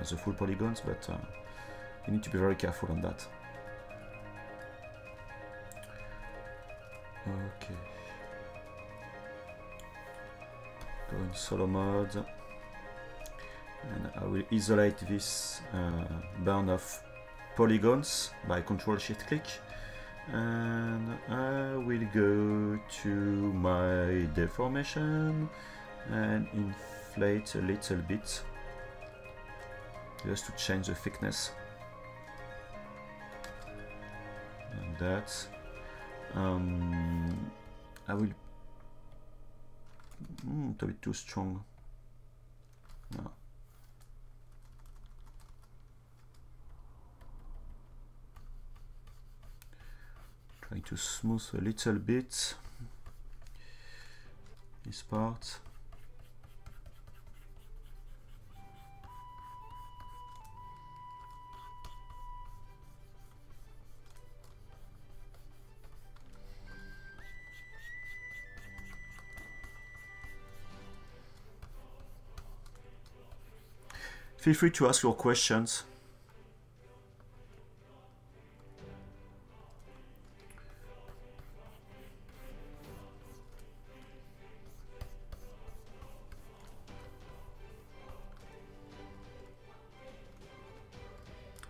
the full polygons, but you need to be very careful on that. Okay. Go in solo mode, and I will isolate this band of polygons by Ctrl-Shift-Click. And I will go to my deformation and inflate a little bit just to change the thickness. And that I will it's a bit too strong. No. Trying to smooth a little bit this part. Feel free to ask your questions.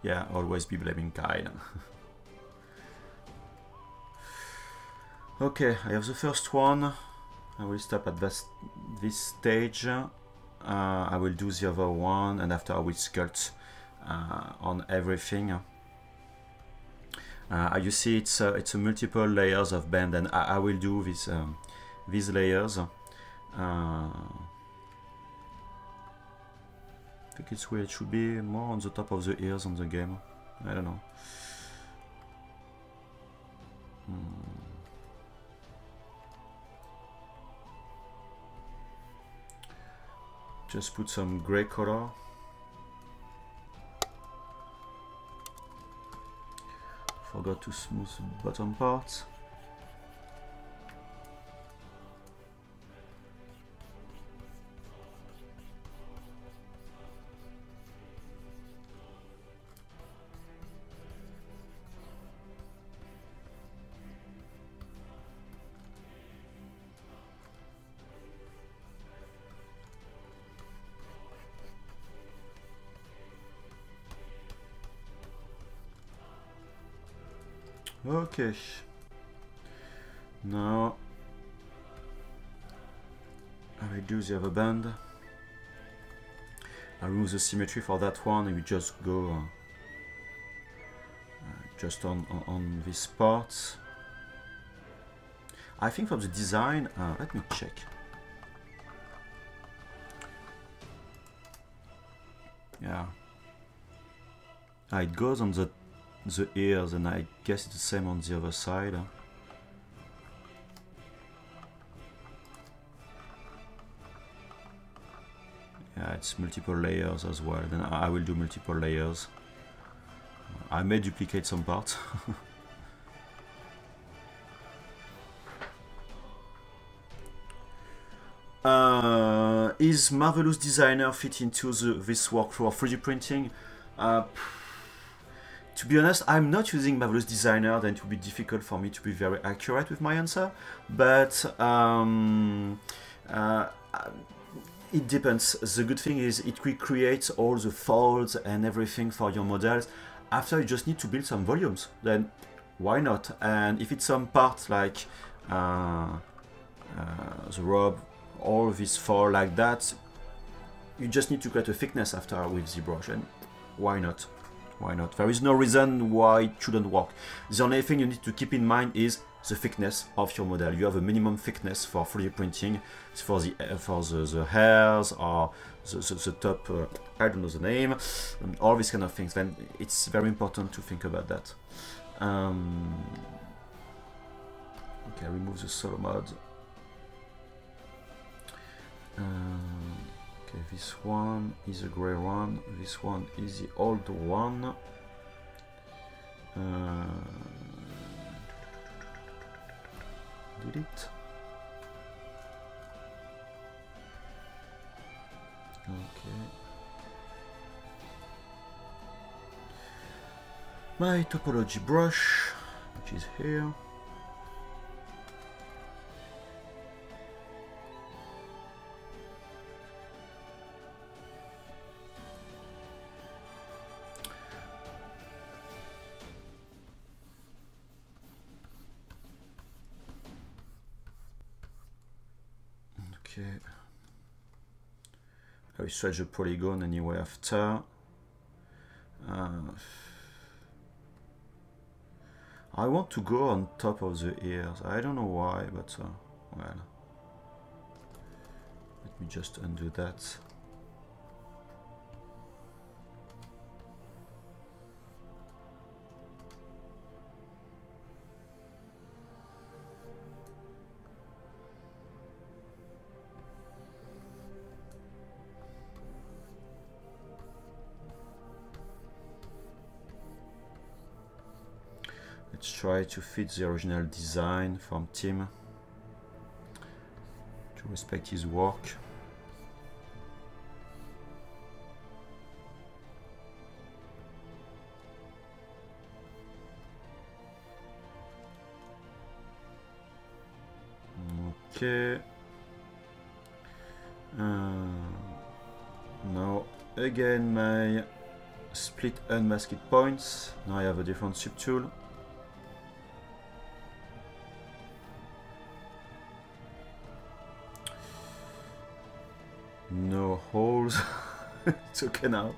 Yeah, always be blaming Kyle. Okay, I have the first one. I will stop at this stage. I will do the other one, and after I will sculpt on everything. You see, it's a multiple layers of band, and I will do this these layers. I think it's where it should be more on the top of the ears on the game. I don't know. Just put some gray color. Forgot to smooth the bottom part. Okay, now I will do the other band. I remove the symmetry for that one, and we just go just on this part. I think for the design, let me check. Yeah, it goes on the ears, and I guess it's the same on the other side. Yeah, it's multiple layers as well. Then I will do multiple layers. I may duplicate some parts. Is Marvelous Designer fit into this workflow of 3D printing? To be honest, I'm not using Marvelous Designer, then it will be difficult for me to be very accurate with my answer, but it depends. The good thing is it recreates all the folds and everything for your models. After, you just need to build some volumes, then why not? And if it's some parts like the robe, all this fall like that, you just need to create a thickness after with ZBrush, and why not? Why not? There is no reason why it shouldn't work. The only thing you need to keep in mind is the thickness of your model. You have a minimum thickness for 3D printing. It's for the hairs or the top, I don't know the name, all these kind of things. Then it's very important to think about that. Okay, remove the solo mode. Okay, this one is a gray one, this one is the old one. Delete. Okay. My topology brush, which is here. Okay. I will stretch the polygon anyway after. I want to go on top of the ears. I don't know why, but well. Let me just undo that. Let's try to fit the original design from Tim, to respect his work. Okay. Now again my split unmasked points. Now I have a different subtool. No holes. It's okay now.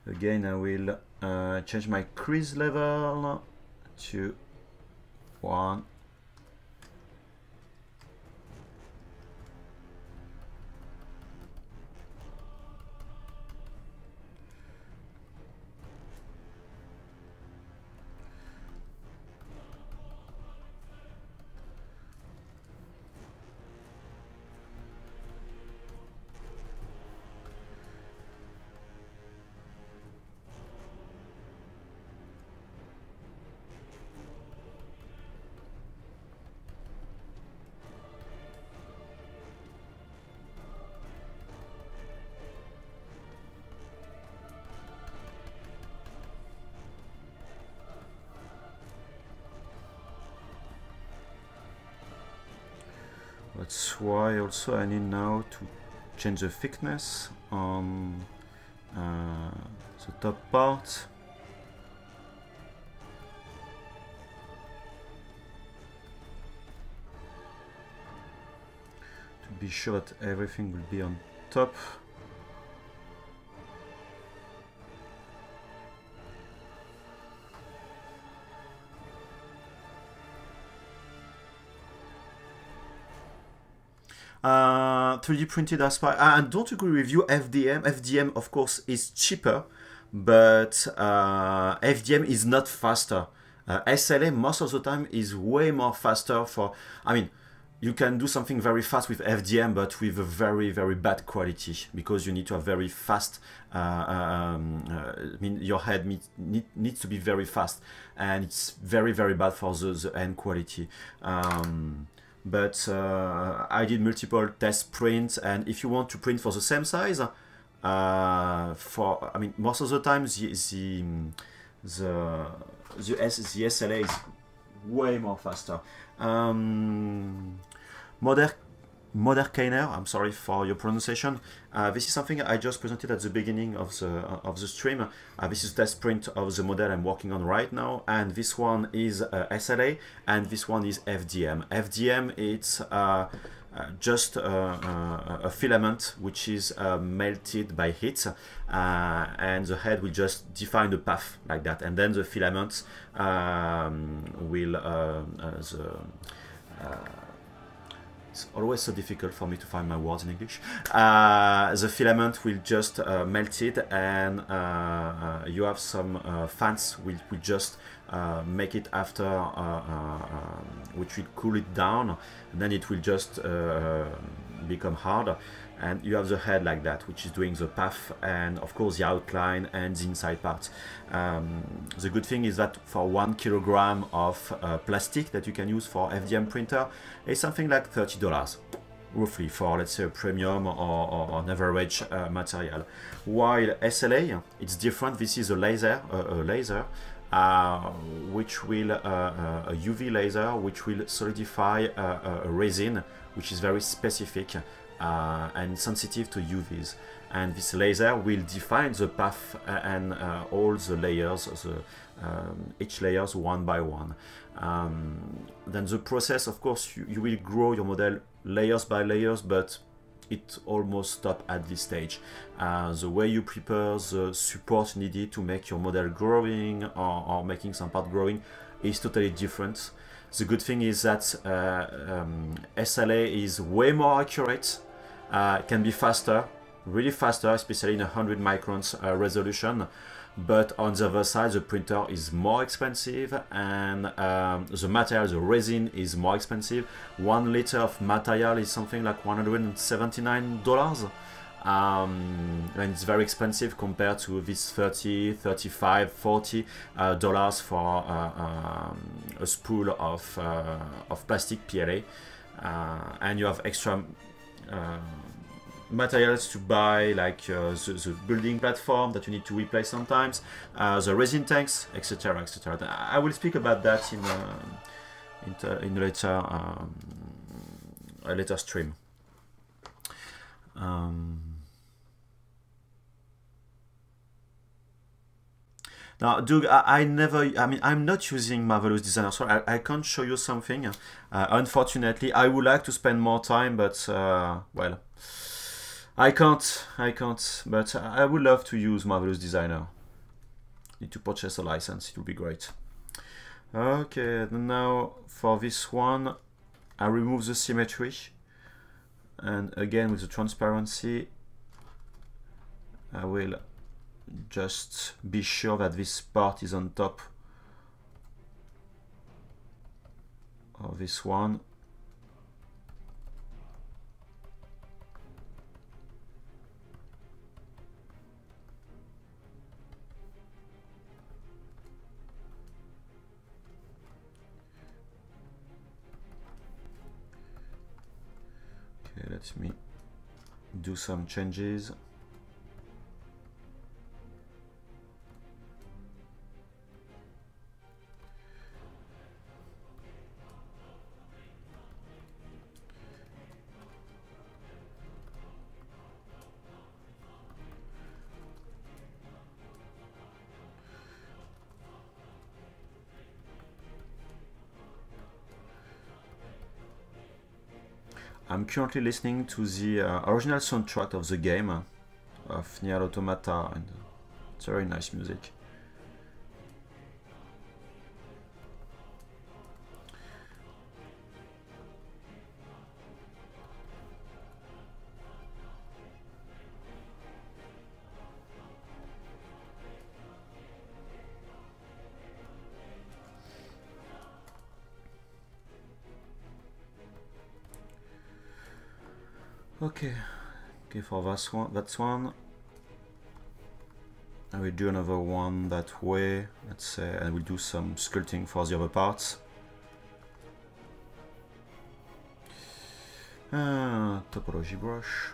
Again, I will change my crease level to 1. That's why also I need now to change the thickness on the top part. To be sure that everything will be on top. 3D printed aspire. And don't agree with you, FDM. FDM, of course, is cheaper, but FDM is not faster. SLA, most of the time, is way more faster for... I mean, you can do something very fast with FDM, but with a very, very bad quality, because you need to have very fast... I mean, your head needs to be very fast, and it's very, very bad for the end quality. But I did multiple test prints, and if you want to print for the same size, I mean, most of the time the SLA is way more faster. NieR, I'm sorry for your pronunciation. This is something I just presented at the beginning of the stream. This is a test print of the model I'm working on right now, and this one is SLA, and this one is FDM. FDM, it's just a filament which is melted by heat, and the head will just define the path like that, and then the filaments will it's always so difficult for me to find my words in English. The filament will just melt it, and you have some fans which will just make it after, which will cool it down, and then it will just become hard, and you have the head like that, which is doing the path and of course the outline and the inside part. The good thing is that for 1 kilogram of plastic that you can use for FDM printer, it's something like $30 roughly for, let's say, a premium or an average material. While SLA, it's different. This is a laser, which will a UV laser which will solidify a resin which is very specific and sensitive to UVs, and this laser will define the path and all the layers, each layers one by one. Then the process, of course, you will grow your model layers by layers, but it almost stops at this stage. The way you prepare the support needed to make your model growing or making some part growing is totally different. The good thing is that SLA is way more accurate, can be faster, really faster, especially in 100 microns resolution. But on the other side, the printer is more expensive, and the material, the resin, is more expensive. 1 liter of material is something like $179. And it's very expensive compared to this $30, $35, $40 for a spool of plastic PLA, and you have extra materials to buy, like the building platform that you need to replace sometimes, the resin tanks, etc., etc. I will speak about that in a later stream. Now, Doug, I'm not using Marvelous Designer, so I can't show you something. Unfortunately, I would like to spend more time, but well, I can't. But I would love to use Marvelous Designer. need to purchase a license, it will be great. Okay, now for this one, I remove the symmetry, and again with the transparency, I will just be sure that this part is on top of this one. Okay, let me do some changes. I'm currently listening to the original soundtrack of the game of NieR Automata, and it's very nice music. Okay, for that's one. I will do another one that way. Let's say I will do some sculpting for the other parts. Topology brush.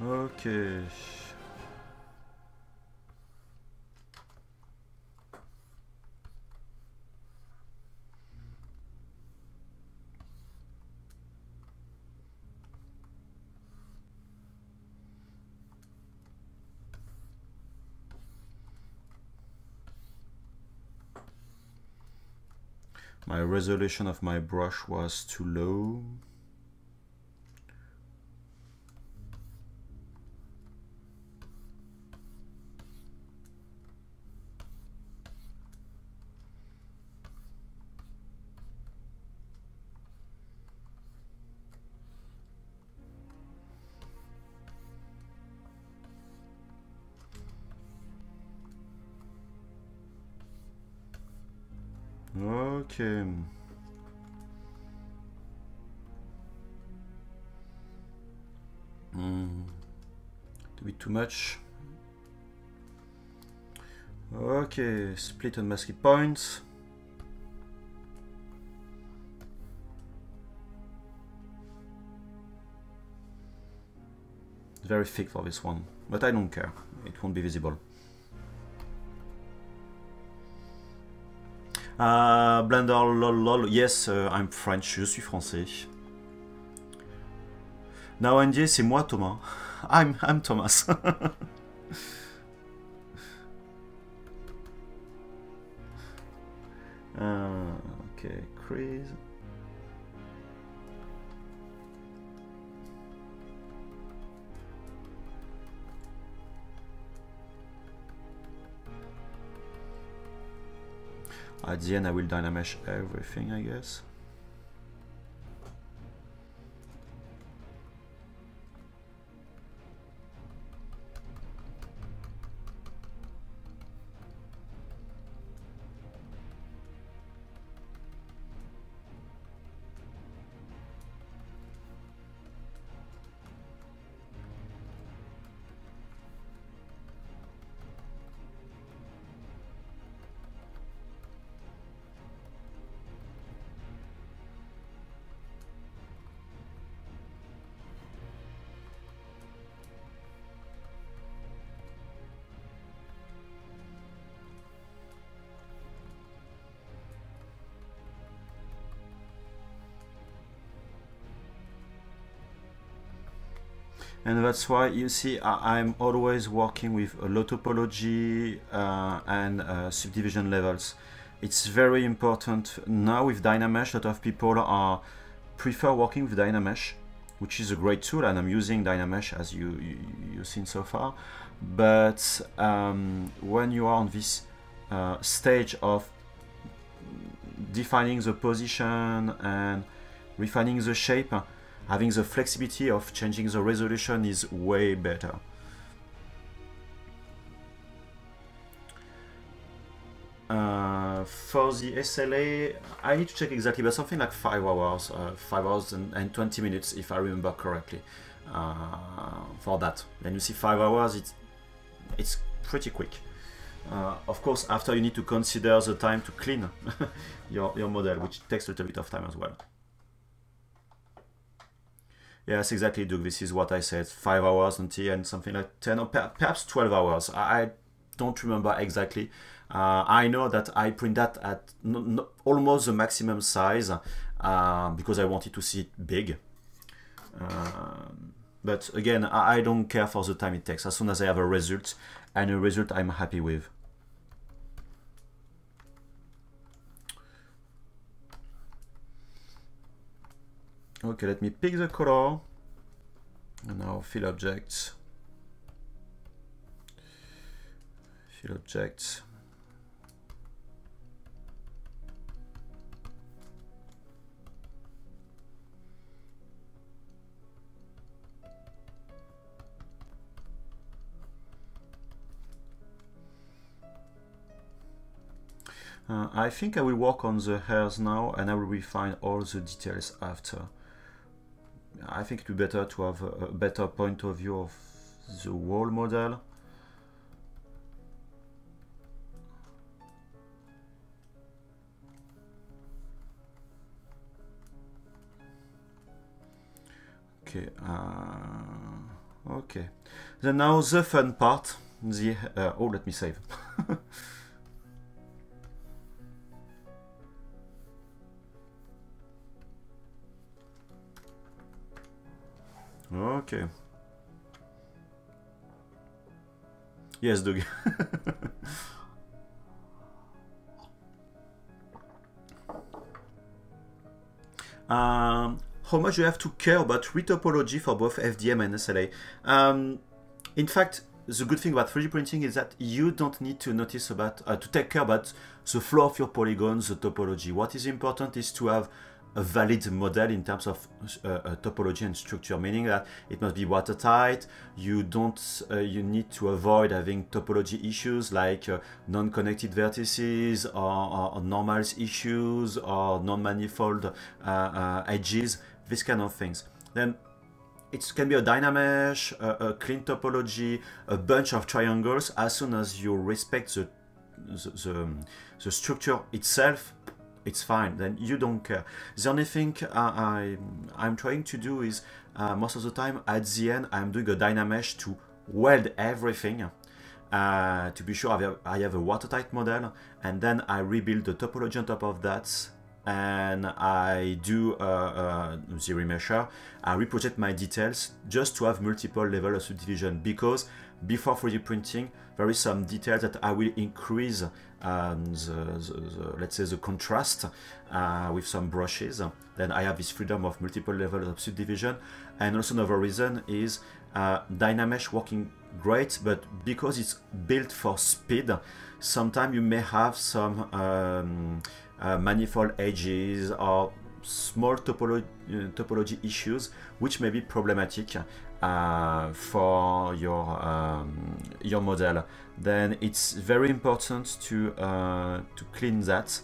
Okay. My resolution of my brush was too low. Okay. A bit too much. Okay, split and masked points. Very thick for this one, but I don't care. It won't be visible. Blender lol. Yes, I'm French. Je suis français. Now NJ, c'est moi Thomas. I'm Thomas. Okay, crease. At the end, I will dynamesh everything, I guess. And that's why you see I'm always working with a low topology and subdivision levels. It's very important. Now with Dynamesh, a lot of people prefer working with Dynamesh, which is a great tool, and I'm using Dynamesh as you've seen so far. But when you are on this stage of defining the position and refining the shape, having the flexibility of changing the resolution is way better. For the SLA, I need to check exactly, but something like 5 hours, 5 hours and 20 minutes, if I remember correctly, for that. And you see 5 hours, it's pretty quick. Of course, after you need to consider the time to clean your model, which takes a little bit of time as well. Yes, exactly, Doug. This is what I said. 5 hours until and something like 10 or perhaps 12 hours. I don't remember exactly. I know that I print that at almost the maximum size because I wanted to see it big. But again, I don't care for the time it takes. As soon as I have a result, and a result I'm happy with. Okay, let me pick the color. And now fill objects. Fill objects. I think I will work on the hairs now, and I will refine all the details after. I think it would be better to have a better point of view of the whole model. Okay. Okay. Then now the fun part. The oh, let me save. Okay. Yes, Doug. How much do you have to care about retopology for both FDM and SLA? In fact, the good thing about 3D printing is that you don't need to notice about to take care about the flow of your polygons, the topology. What is important is to have a valid model in terms of topology and structure, meaning that it must be watertight. You need to avoid having topology issues like non-connected vertices or normals issues or non-manifold edges, these kind of things. Then it can be a Dynamesh, a clean topology, a bunch of triangles. As soon as you respect the structure itself, it's fine, then you don't care. The only thing I'm trying to do is most of the time at the end I'm doing a Dynamesh to weld everything to be sure I have a watertight model, and then I rebuild the topology on top of that, and I do ZBrush. I reproject my details just to have multiple levels of subdivision, because before 3D printing there is some details that I will increase let's say the contrast with some brushes. Then I have this freedom of multiple levels of subdivision. And also another reason is Dynamesh working great, but because it's built for speed, sometimes you may have some manifold edges or small topology issues which may be problematic for your model. Then it's very important to clean that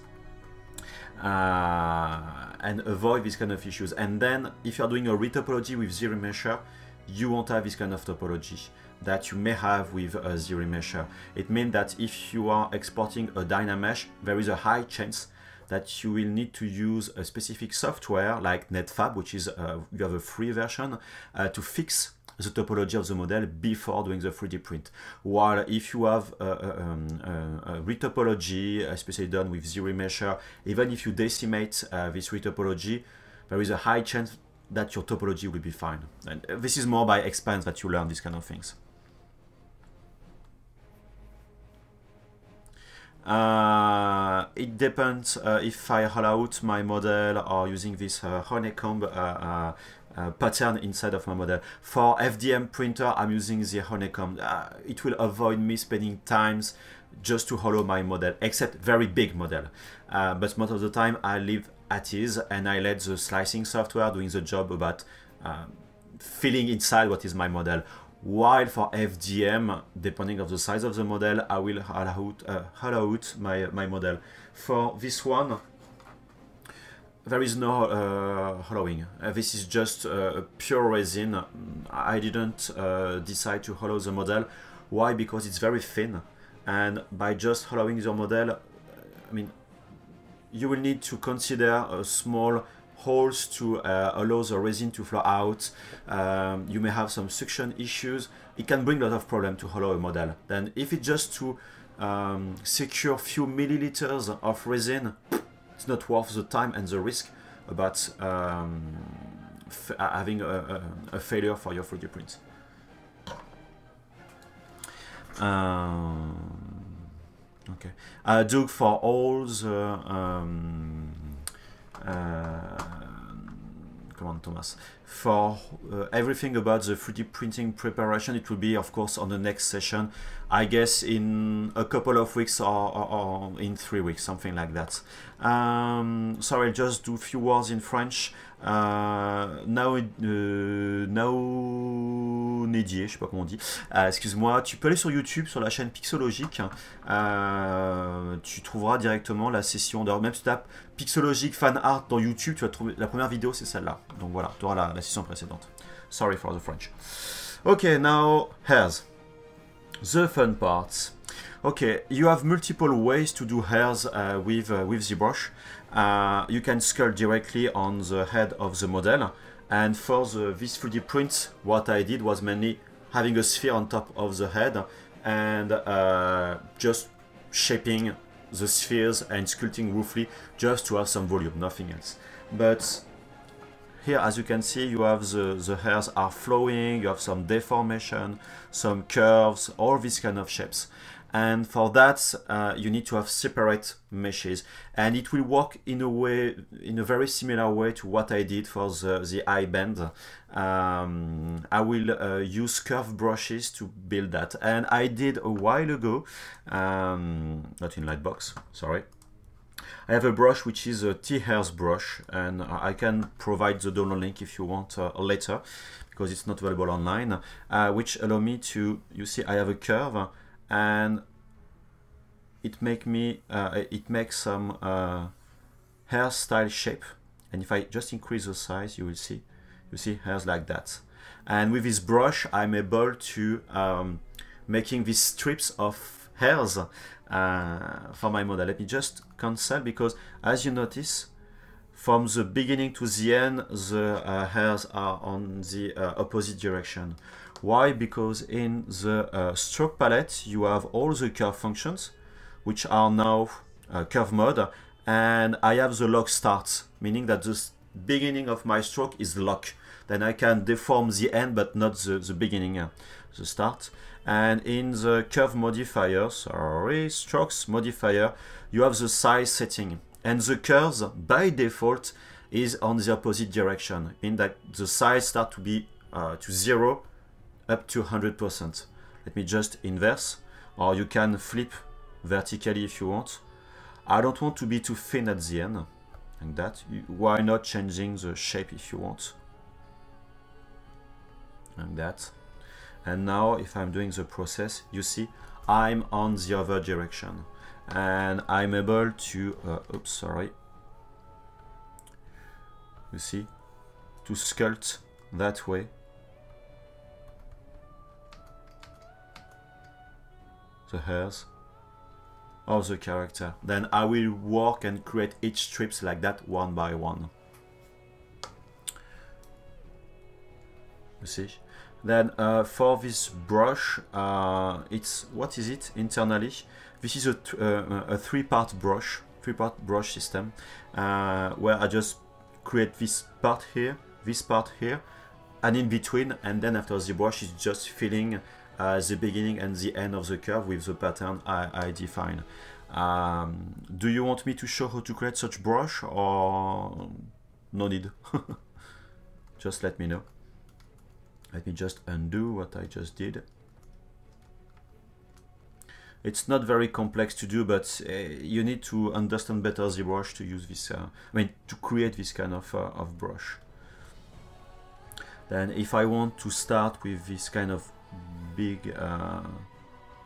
and avoid these kind of issues. And then if you're doing a retopology with ZBrush, you won't have this kind of topology that you may have with ZBrush. It means that if you are exporting a Dynamesh, there is a high chance that you will need to use a specific software like NetFab, which is you have a free version to fix the topology of the model before doing the 3D print. While if you have a retopology, especially done with ZBrush, even if you decimate this retopology, there is a high chance that your topology will be fine. And this is more by experience that you learn these kind of things. It depends if I hollow out my model or using this honeycomb pattern inside of my model. For FDM printer, I'm using the honeycomb. It will avoid me spending times just to hollow my model, except very big model. But most of the time I leave at ease and I let the slicing software doing the job about filling inside what is my model. While for FDM, depending on the size of the model, I will hollow out my model. For this one, there is no hollowing. This is just pure resin. I didn't decide to hollow the model. Why? Because it's very thin. And by just hollowing your model, I mean, you will need to consider small holes to allow the resin to flow out. You may have some suction issues. It can bring a lot of problems to hollow a model. Then if it's just to secure few milliliters of resin, it's not worth the time and the risk about having a failure for your 3D print. Okay, Doug, for all the come on, Thomas. For everything about the 3D printing preparation, it will be, of course, on the next session. I guess in a couple of weeks or in 3 weeks, something like that. Sorry, I'll just do a few words in French. Nédier, je sais pas comment on dit. Excuse-moi, tu peux aller sur YouTube, sur la chaîne Pixologique. Tu trouveras directement la session. D'ailleurs, même si tu tapes Pixologique Fan Art dans YouTube, tu vas trouver la première vidéo, c'est celle-là. Donc voilà, tu auras la session précédente. Sorry for the French. Okay, now hairs. The fun parts. Okay, you have multiple ways to do hairs with ZBrush. You can sculpt directly on the head of the model. And for this 3D print, what I did was mainly having a sphere on top of the head and just shaping the spheres and sculpting roughly just to have some volume, nothing else. But here, as you can see, you have the hairs are flowing, you have some deformation, some curves, all these kind of shapes. And for that, you need to have separate meshes. And it will work in a way, in a very similar way to what I did for the eyeband. I will use curved brushes to build that. And I did a while ago, not in Lightbox, sorry. I have a brush which is a T-Hairs brush, and I can provide the download link if you want later, because it's not available online, which allow me to, you see I have a curve, and it makes some hairstyle shape, and if I just increase the size, you see hairs like that. And with this brush, I'm able to making these strips of hairs for my model. Let me just cancel, because as you notice, from the beginning to the end, the hairs are on the opposite direction. Why? Because in the stroke palette, you have all the curve functions, which are now curve mode, and I have the lock start, meaning that the beginning of my stroke is lock. Then I can deform the end, but not the beginning, the start. And in the curve modifier, sorry, strokes modifier, you have the size setting. And the curves, by default, is on the opposite direction, meaning that the size start to be to 0 up to 100%. Let me just inverse, or you can flip vertically if you want. I don't want to be too thin at the end, like that. Why not changing the shape if you want? Like that. And now if I'm doing the process, you see I'm on the other direction, and I'm able to oops, sorry, you see, to sculpt that way the hairs of the character. Then I will work and create each strips like that one by one. You see? Then for this brush, it's, what is it internally? This is a three-part brush system, where I just create this part here, this part here, and in between, and then after ZBrush is just filling the beginning and the end of the curve with the pattern I define. Do you want me to show how to create such brush, or no need? Just let me know. Let me just undo what I just did. It's not very complex to do, but you need to understand better ZBrush to use this, to create this kind of brush. Then if I want to start with this kind of big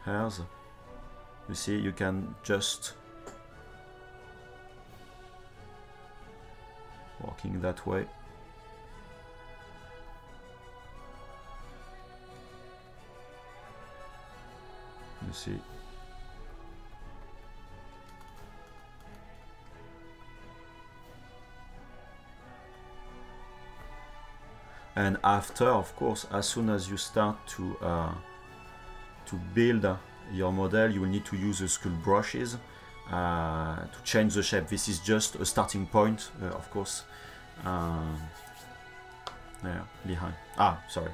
hairs, you see, you can just working that way. You see. And after, of course, as soon as you start to build your model, you will need to use the sculpt brushes to change the shape. This is just a starting point, of course. Yeah, behind. Ah, sorry.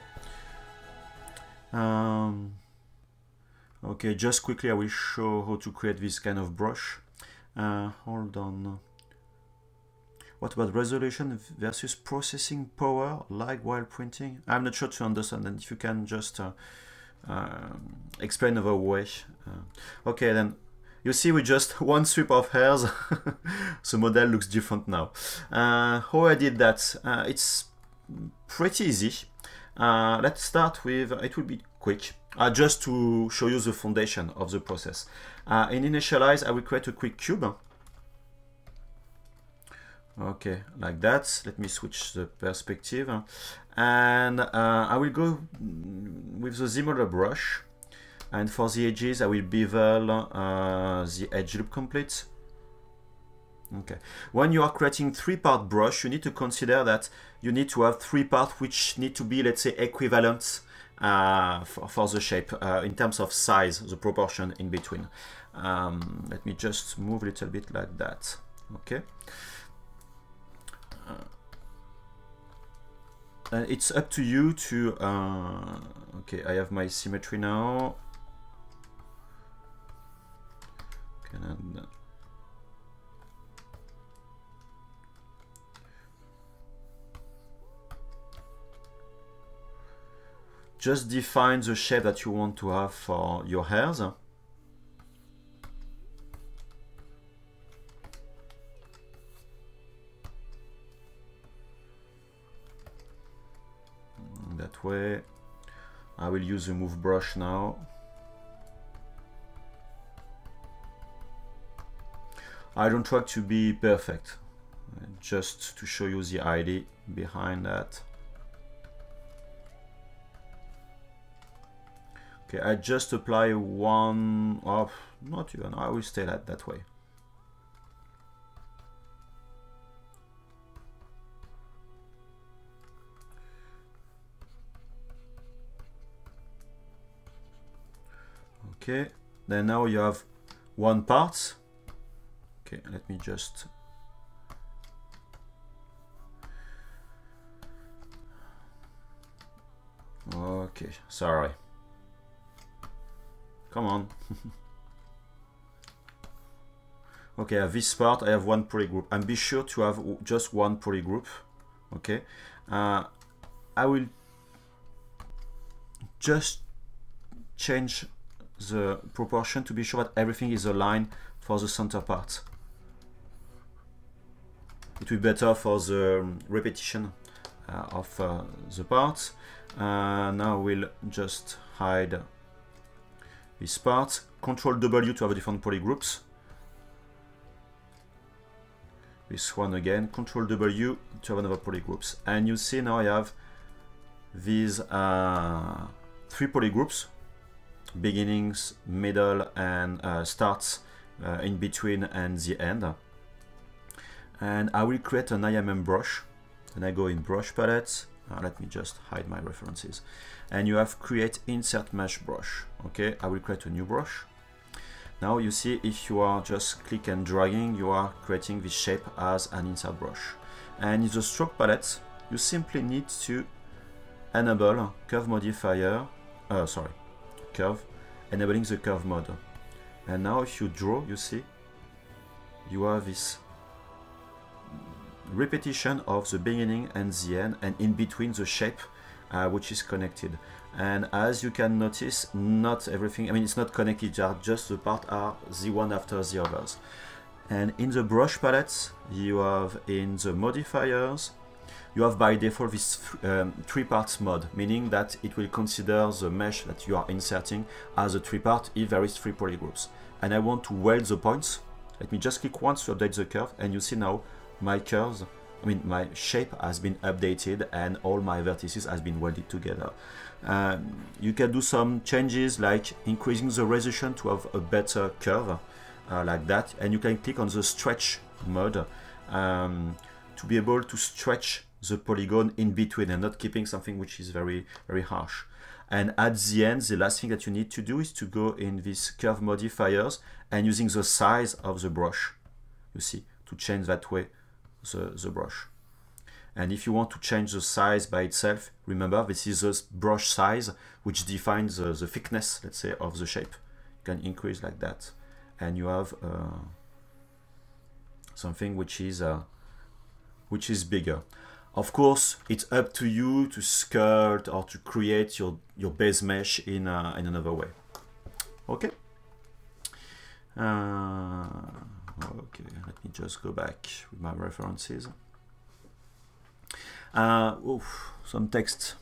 Okay, just quickly I will show how to create this kind of brush. Hold on. What about resolution versus processing power, like while printing? I'm not sure to understand, and if you can just explain another way. Okay, then you see with just one sweep of hairs, the model looks different now. How I did that? It's pretty easy. Let's start with, it will be quick, just to show you the foundation of the process. In Initialize, I will create a quick cube. Okay, like that. Let me switch the perspective. And I will go with the ZBrush. And for the edges, I will bevel the edge loop complete. Okay. When you are creating three-part brush, you need to consider that you need to have three parts which need to be, let's say, equivalent for the shape in terms of size, the proportion in between. Let me just move a little bit like that. Okay. And it's up to you to okay, I have my symmetry now. Just define the shape that you want to have for your hairs. That way. I will use the move brush now. I don't try to be perfect, just to show you the idea behind that. Okay, I just apply one, oh, not even, I will stay that way. Okay, then now you have one part. Okay, let me just okay, sorry. Come on. Okay, I have this part, I have one polygroup. And be sure to have just one polygroup. Okay, I will just change the proportion to be sure that everything is aligned for the center part. It will be better for the repetition of the parts. Now we'll just hide this part. Control W to have different polygroups. This one again. Control W to have another polygroups. And you see now I have these three polygroups. Beginnings, middle, and starts in between and the end. And I will create an IMM brush. And I go in brush palette. Let me just hide my references. And you have create insert mesh brush. Okay, I will create a new brush. Now you see if you are just click and dragging, you are creating this shape as an insert brush. And in the stroke palette, you simply need to enable curve modifier, curve, enabling the curve mode. And now if you draw, you see, you have this repetition of the beginning and the end, and in between the shape which is connected. And as you can notice, not everything, I mean, it's not connected, just the part are the one after the others. And in the brush palette, you have in the modifiers, you have by default this three-part mode, meaning that it will consider the mesh that you are inserting as a three-part if there is 3 polygroups. And I want to weld the points. Let me just click once to update the curve, and you see now my curves, I mean my shape has been updated and all my vertices has been welded together. You can do some changes like increasing the resolution to have a better curve like that, and you can click on the stretch mode to be able to stretch the polygon in between and not keeping something which is very harsh. And at the end, the last thing that you need to do is to go in these curve modifiers and using the size of the brush, you see, to change that way the brush. And if you want to change the size by itself, remember this is the brush size which defines the thickness, let's say, of the shape. You can increase like that, and you have something which is bigger. Of course, it's up to you to sculpt or to create your base mesh in another way. Okay. Okay, let me just go back with my references. Some text.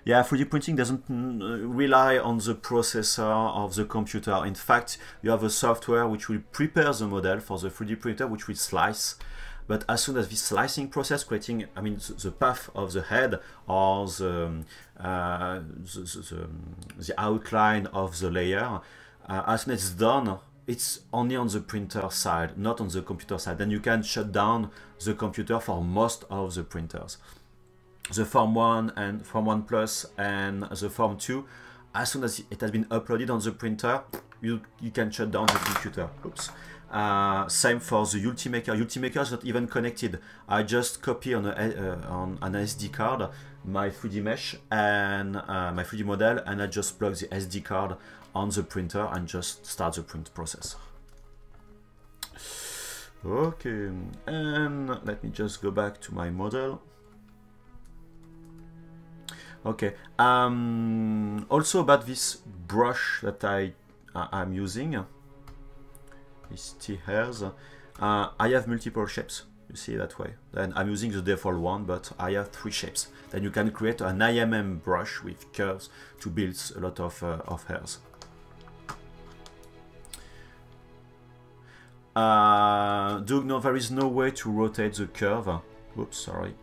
Yeah, 3D printing doesn't rely on the processor of the computer. In fact, you have a software which will prepare the model for the 3D printer, which will slice. But as soon as this slicing process, creating, I mean, the path of the head or the outline of the layer, as soon as it's done, it's only on the printer side, not on the computer side. Then you can shut down the computer for most of the printers. The Form 1 and Form 1 Plus and the Form 2, as soon as it has been uploaded on the printer, you can shut down the computer. Oops. Same for the Ultimaker. Ultimaker is not even connected. I just copy on an SD card my 3D mesh and my 3D model, and I just plug the SD card on the printer and just start the print process. Okay, and let me just go back to my model. Okay, also about this brush that I'm using, these T-hairs, I have multiple shapes, you see that way. Then I'm using the default one, but I have 3 shapes. Then you can create an IMM brush with curves to build a lot of hairs. Doug, no, there is no way to rotate the curve. Oops, sorry.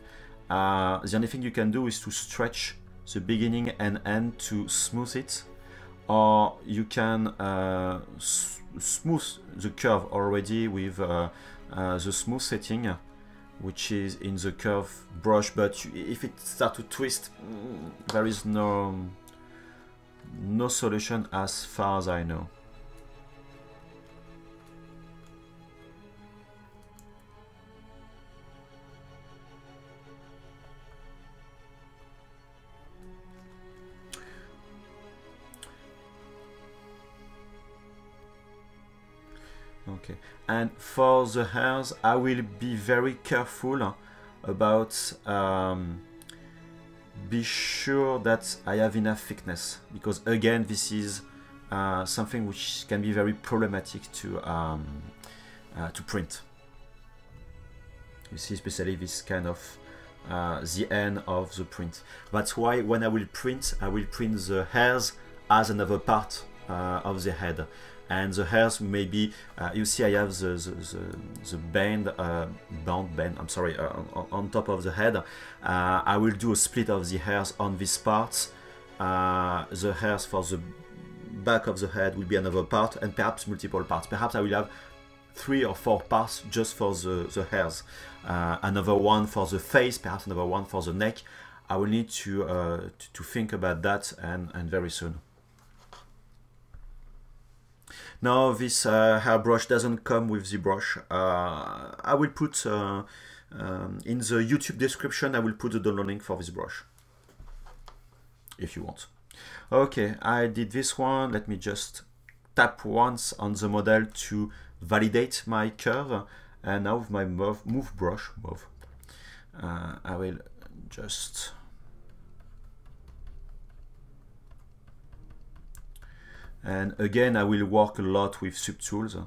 The only thing you can do is to stretch the beginning and end to smooth it, or you can smooth the curve already with the smooth setting, which is in the curve brush. But if it starts to twist, there is no solution as far as I know. Okay, and for the hairs, I will be very careful about be sure that I have enough thickness, because again, this is something which can be very problematic to print. You see, especially this kind of the end of the print. That's why when I will print the hairs as another part of the head. And the hairs maybe, you see I have the band, I'm sorry, on top of the head. I will do a split of the hairs on these parts. The hairs for the back of the head will be another part, and perhaps multiple parts. Perhaps I will have 3 or 4 parts just for the hairs. Another one for the face, perhaps another one for the neck. I will need to think about that, and very soon. Now this hairbrush doesn't come with ZBrush. I will put In the YouTube description, I will put the download link for this brush, if you want. Okay, I did this one. Let me just tap once on the model to validate my curve. And now with my move brush, I will just and again I will work a lot with subtools.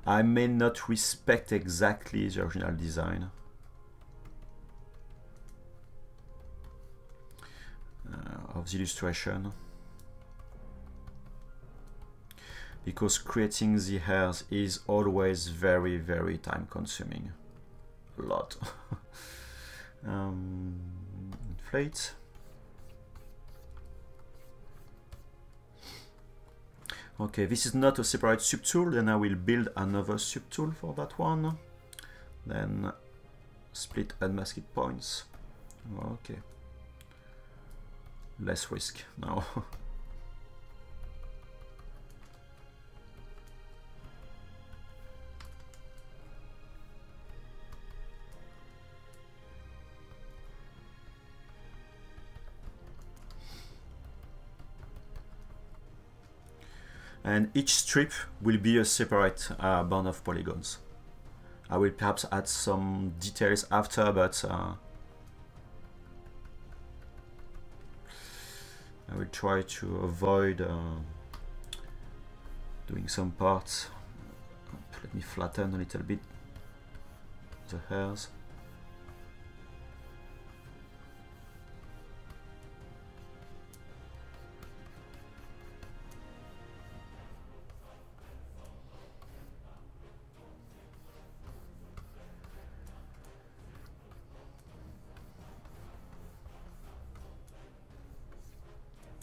I may not respect exactly the original design. Of the illustration, because creating the hairs is always very, very time consuming. A lot. Inflate. Okay, this is not a separate subtool, then I will build another subtool for that one. Then split unmasked points. Okay. Less risk now. And each strip will be a separate band of polygons. I will perhaps add some details after, but I will try to avoid doing some parts. Let me flatten a little bit the hairs.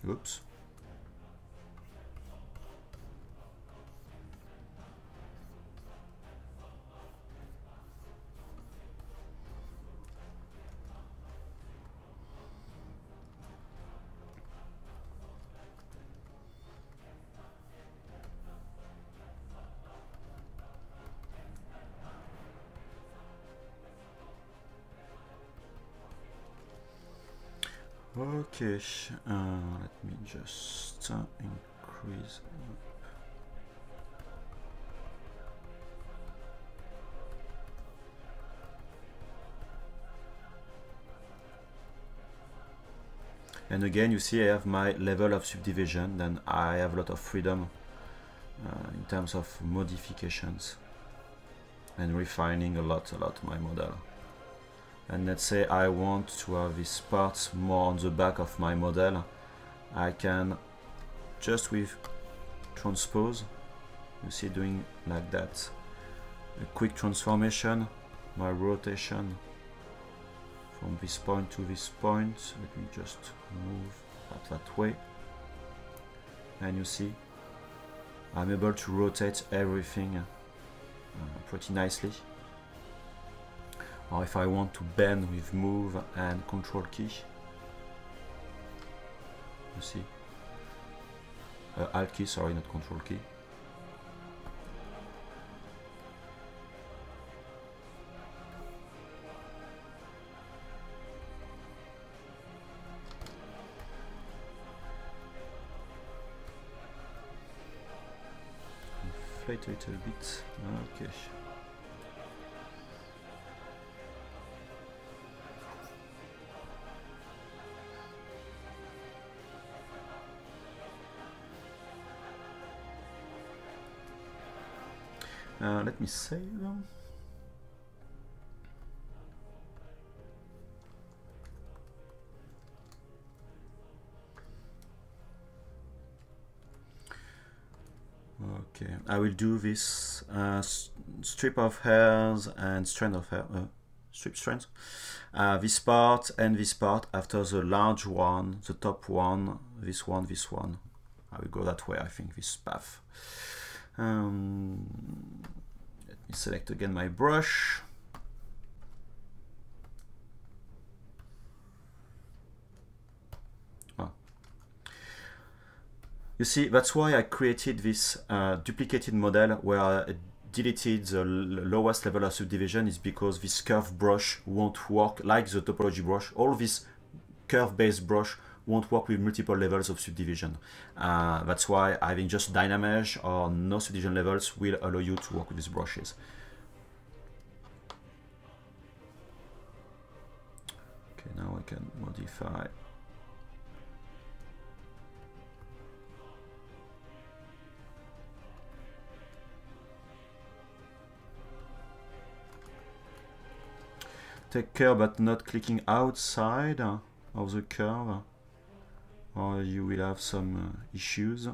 Oops. Okay, let me just increase. And again, you see I have my level of subdivision, then I have a lot of freedom in terms of modifications and refining a lot my model. And let's say I want to have this part more on the back of my model. I can just with transpose, you see, doing like that, a quick transformation, my rotation from this point to this point. Let me just move that way, and you see I'm able to rotate everything pretty nicely. Or if I want to bend with move and control key, you see, alt key, sorry, not control key. Inflate a little bit, okay. Let me save. Okay, I will do this strip of hairs and strand of hair, strip strands. This part and this part after the large one, the top one, this one, this one. I will go that way, I think, this path. Let me select again my brush. You see, that's why I created this duplicated model where I deleted the lowest level of subdivision, is because this curve brush won't work like the topology brush. All this curve-based brush won't work with multiple levels of subdivision. That's why having just Dynamesh or no subdivision levels will allow you to work with these brushes. Okay, now I can modify. Take care about not clicking outside of the curve, or you will have some issues.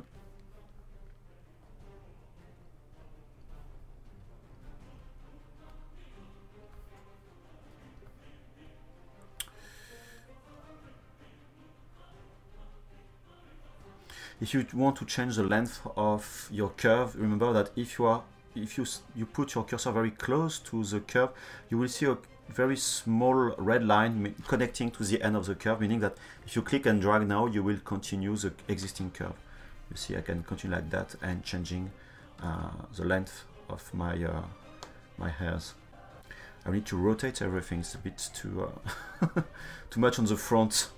If you want to change the length of your curve, remember that if you put your cursor very close to the curve, you will see a very small red line connecting to the end of the curve, meaning that if you click and drag now, you will continue the existing curve. You see, I can continue like that and changing the length of my my hairs. I need to rotate everything. It's a bit too too much on the front.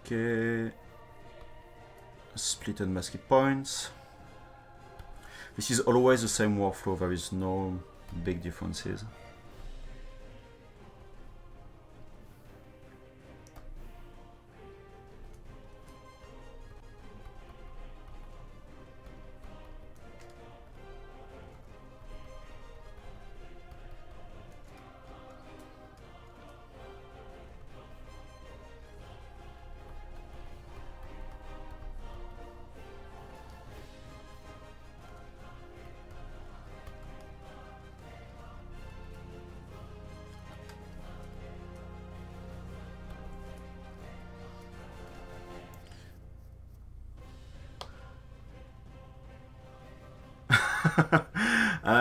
Okay, split and mask points. This is always the same workflow, there is no big differences.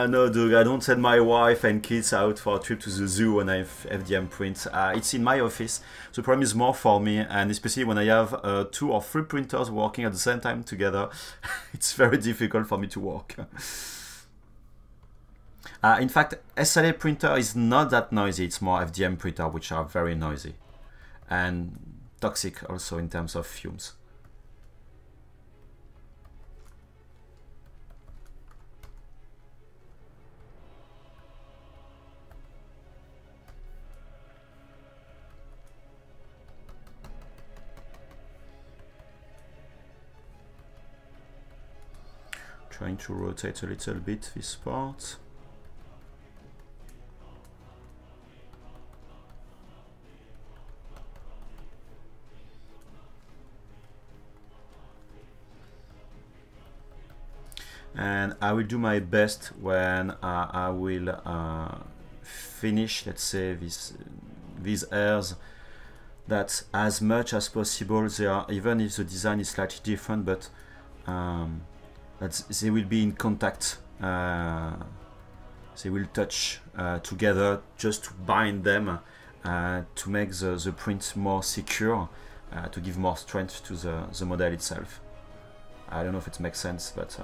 No, Doug, I don't send my wife and kids out for a trip to the zoo when I have FDM print. It's in my office. The problem is more for me, and especially when I have 2 or 3 printers working at the same time together, it's very difficult for me to work. In fact, SLA printer is not that noisy. It's more FDM printer, which are very noisy and toxic also in terms of fumes. Trying to rotate a little bit this part. And I will do my best when I will finish, let's say, these hairs, that as much as possible they are, even if the design is slightly different, but that they will be in contact, they will touch together, just to bind them, to make the print more secure, to give more strength to the model itself. I don't know if it makes sense, but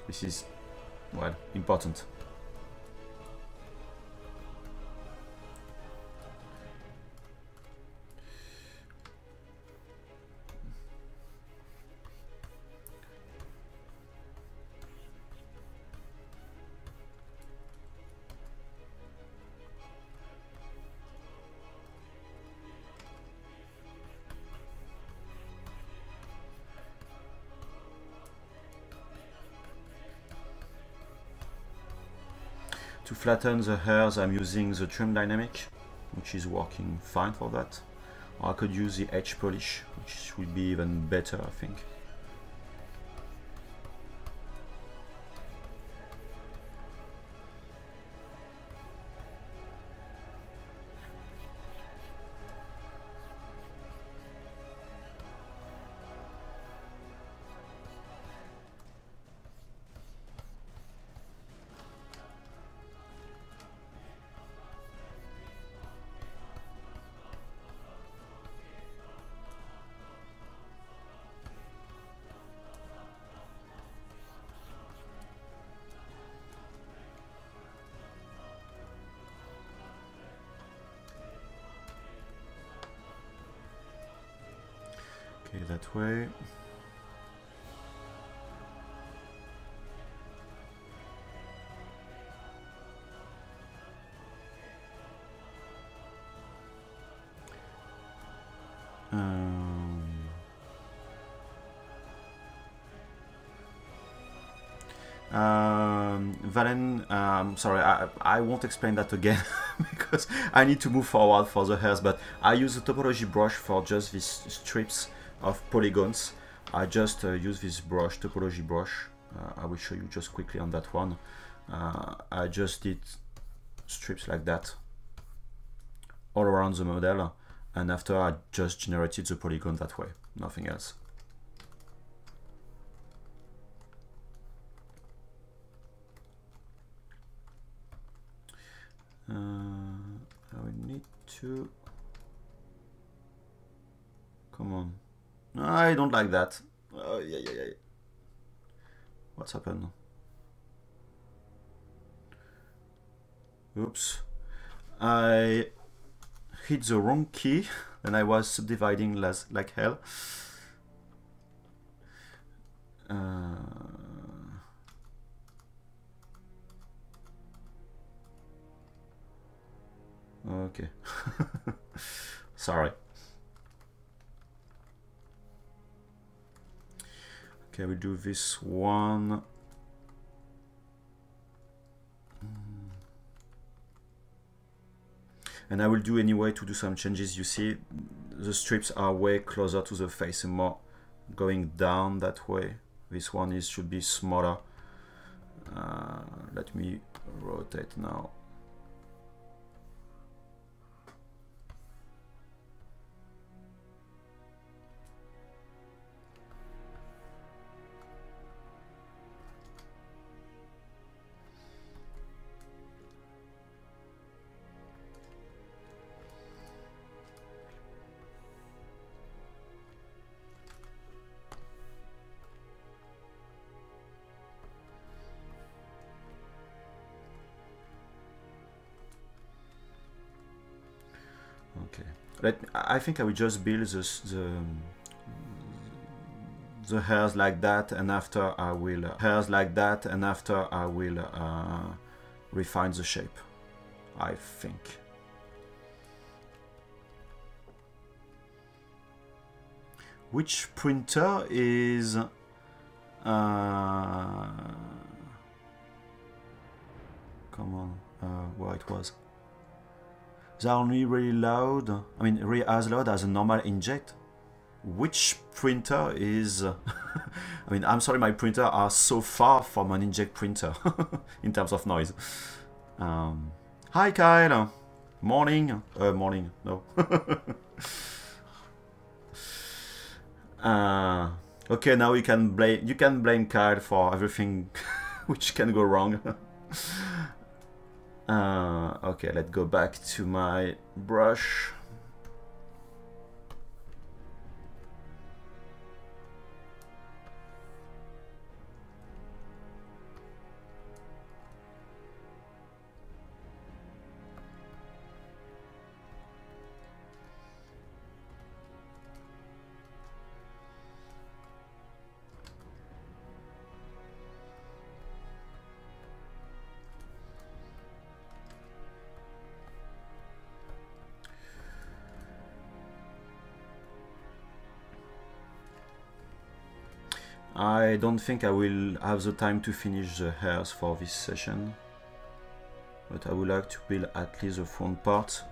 this is, well, important. To flatten the hairs, I'm using the trim dynamic, which is working fine for that. Or I could use the edge polish, which will be even better, I think. Okay, that way. Valen, sorry, I won't explain that again because I need to move forward for the hairs, but I use the Topology brush for just these strips of polygons. I just use this brush, Topology brush. I will show you just quickly on that one. I just did strips like that all around the model, and after I just generated the polygon that way, nothing else. I will need to... Come on. I don't like that. Yeah. What's happened? Oops. I hit the wrong key and I was subdividing like hell. Okay. Sorry. Okay, we'll do this one. And I will do anyway to do some changes. You see, the strips are way closer to the face and more going down that way. This one should be smaller. Let me rotate now. Okay. I think I will just build the hairs like that, and after I will refine the shape, I think. Which printer is come on, where it was. They're only really loud, I mean really as loud as a normal inkjet. Which printer is I mean, I'm sorry, my printer are so far from an inkjet printer in terms of noise. Hi Kyle, morning, morning, no. Okay, now you can blame Kyle for everything which can go wrong. Okay, let's go back to my brush. I don't think I will have the time to finish the hairs for this session. but I would like to build at least the front part.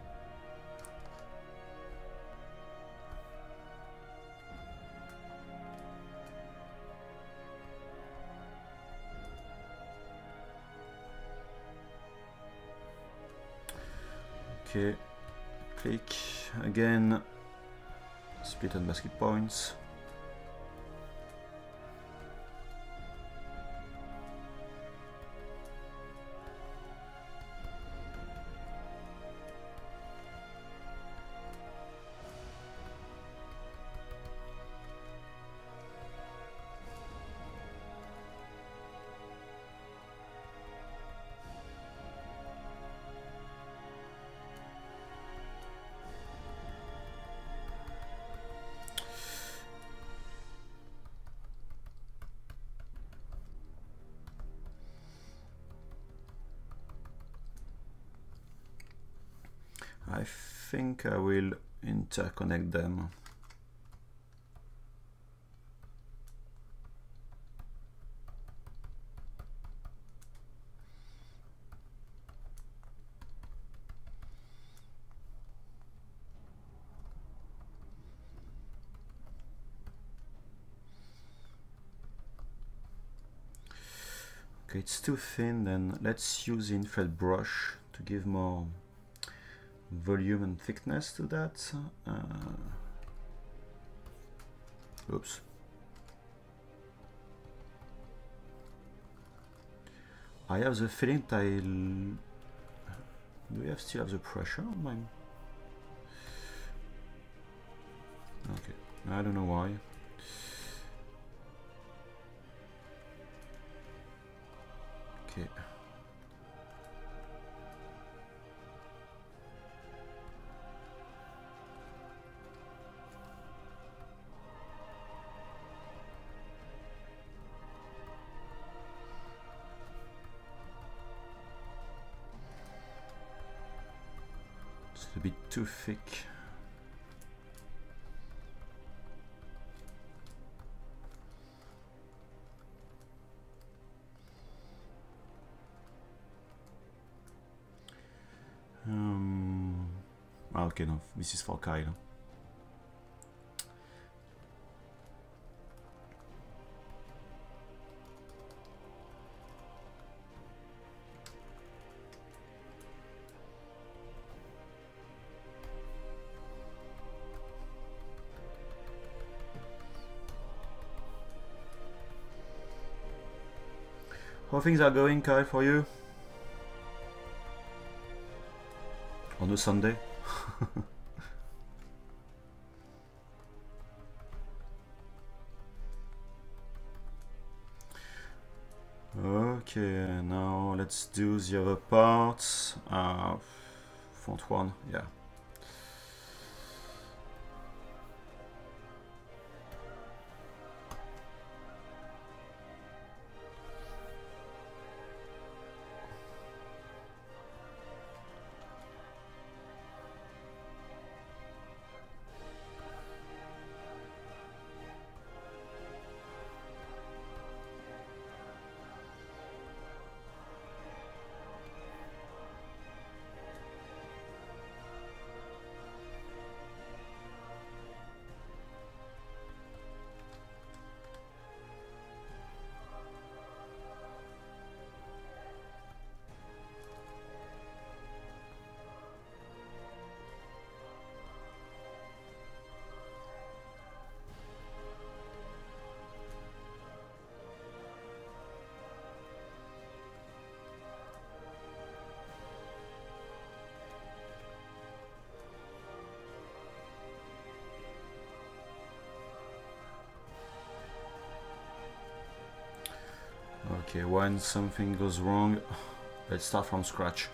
Okay, click again, split on basket points. I think I will interconnect them. Okay, it's too thin, then let's use the infrared brush to give more volume and thickness to that. Oops. I have the feeling that do we still have the pressure on mine? Okay, I don't know why. Okay. It's a bit too thick. Okay, no, this is for Kyle. How things are going, Kyle, for you? On a Sunday? Okay, now let's do the other parts. Front one, yeah. Okay, when something goes wrong, let's start from scratch.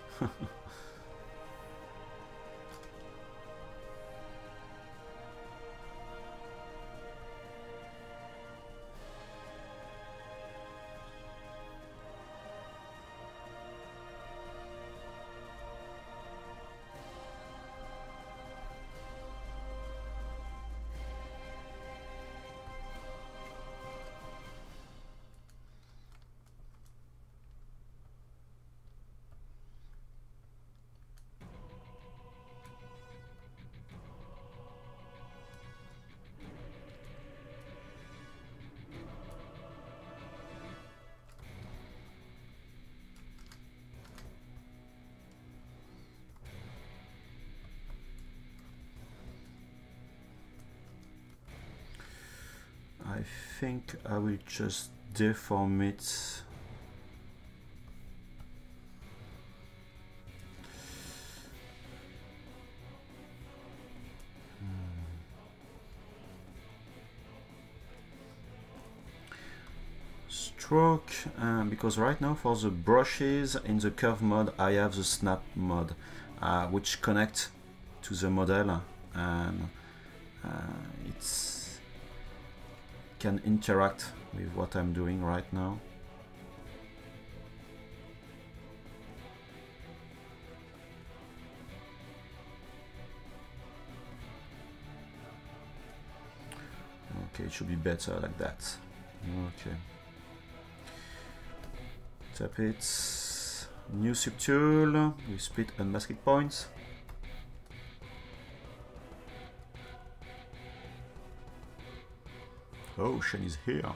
think I will just deform it. Stroke, because right now for the brushes in the curve mode I have the snap mode, which connect to the model, and it's can interact with what I'm doing right now. Okay, it should be better like that. Okay. Tap it. New subtool. We split unmasked points. Oh, Shane is here.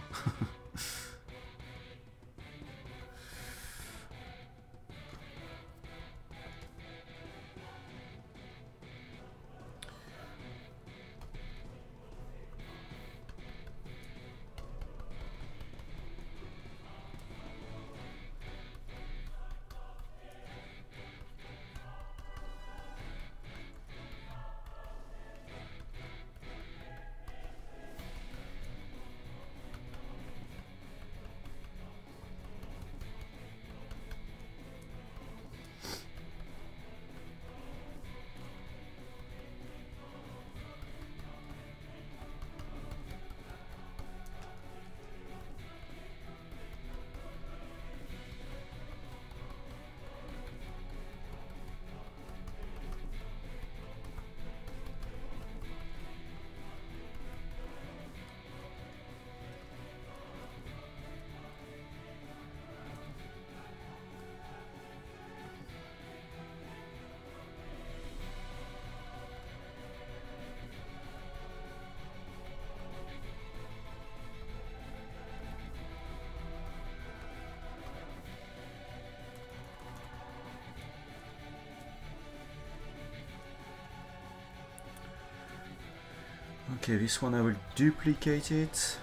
Okay, this one I will duplicate it.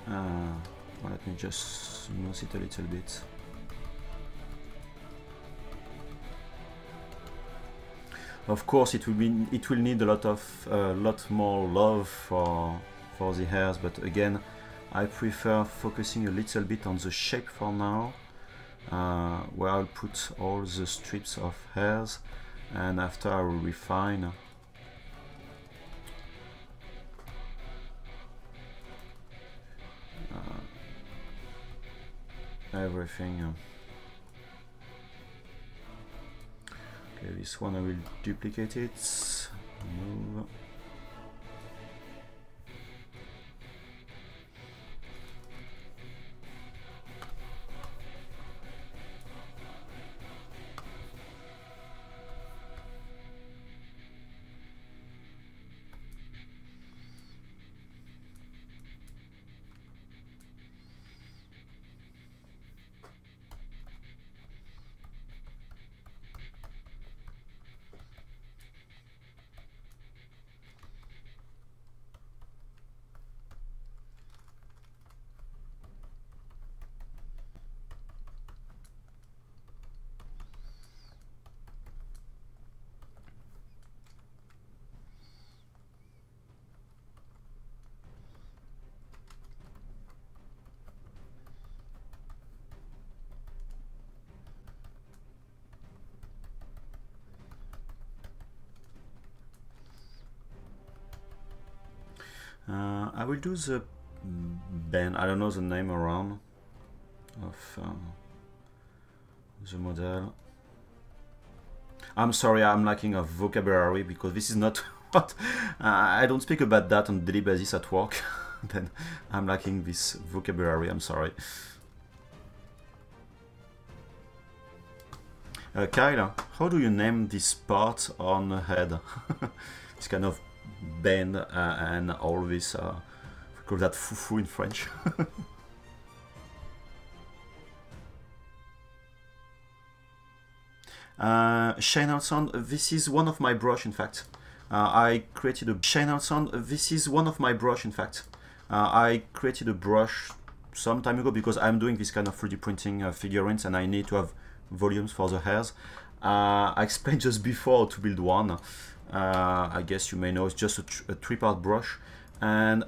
Let me just smooth it a little bit. Of course, it will need a lot more love for the hairs, but again, I prefer focusing a little bit on the shape for now, where I'll put all the strips of hairs, and after I will refine. Everything. Okay, this one I will duplicate it. Move. I will do the bend. I don't know the name around of the model. I'm sorry, I'm lacking of vocabulary because this is not what I don't speak about that on a daily basis at work. Then I'm lacking this vocabulary. I'm sorry. Kyle, how do you name this part on the head? It's kind of bend and all this. We call that foufou in French. Shane Alson, this is one of my brush, in fact. I created a Shane Alson, this is one of my brush, in fact. I created a brush some time ago because I'm doing this kind of 3D printing figurines and I need to have volumes for the hairs. I explained just before to build one. I guess you may know it's just a three-part brush. And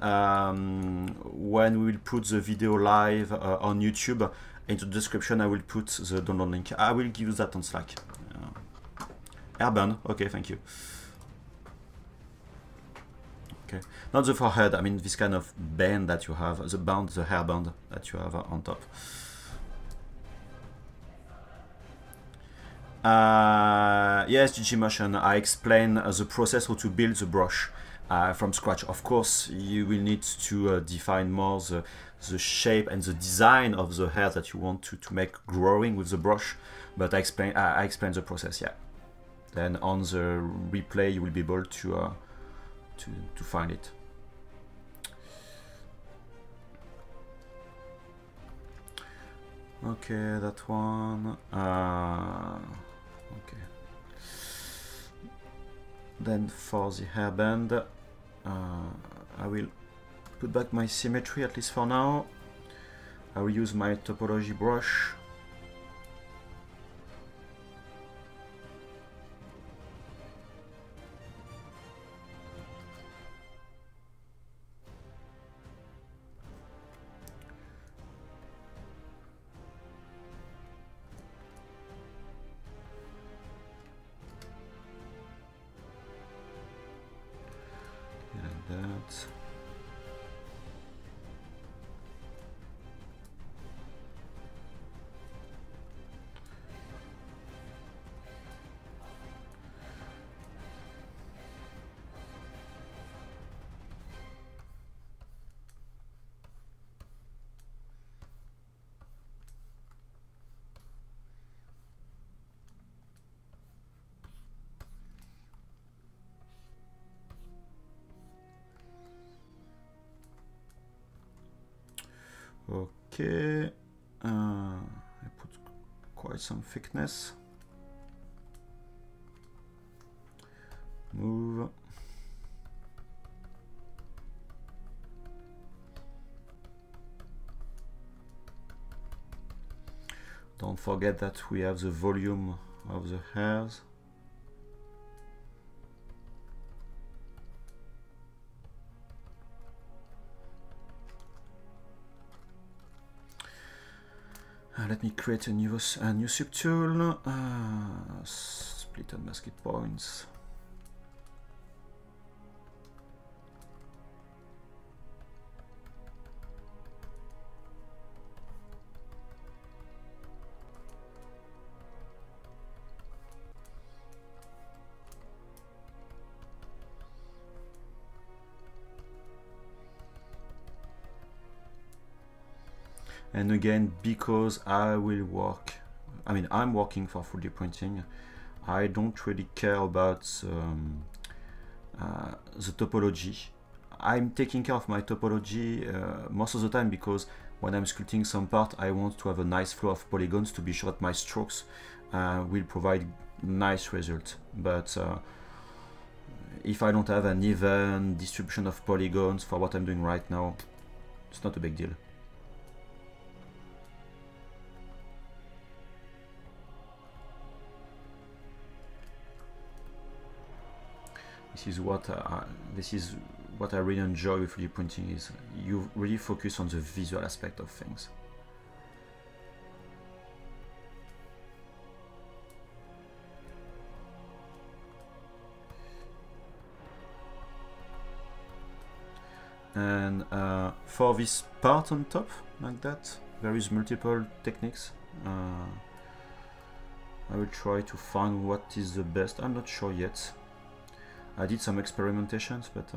when we will put the video live on YouTube, into the description I will put the download link. I will give you that on Slack. Eyeband, okay, thank you. Okay, not the forehead, I mean this kind of band that you have, the band, the hairband that you have on top. Yes, GG Motion, I explained the process how to build the brush from scratch. Of course, you will need to define more the shape and the design of the hair that you want to make growing with the brush, but I explained the process, yeah. Then on the replay you will be able to find it. Okay, that one. Okay. Then for the hairband, I will put back my symmetry, at least for now. I will use my Topology brush. That. Okay, I put quite some thickness. Move. Don't forget that we have the volume of the hairs. Let me create a new subtool. Split and mask it points. And again, because I'm working for 3D printing, I don't really care about the topology. I'm taking care of my topology most of the time because when I'm sculpting some part, I want to have a nice flow of polygons to be sure that my strokes will provide nice results. But if I don't have an even distribution of polygons for what I'm doing right now, it's not a big deal. This is what I really enjoy with 3D printing, is you really focus on the visual aspect of things. And for this part on top, like that, there is multiple techniques. I will try to find what is the best. I'm not sure yet. I did some experimentations, but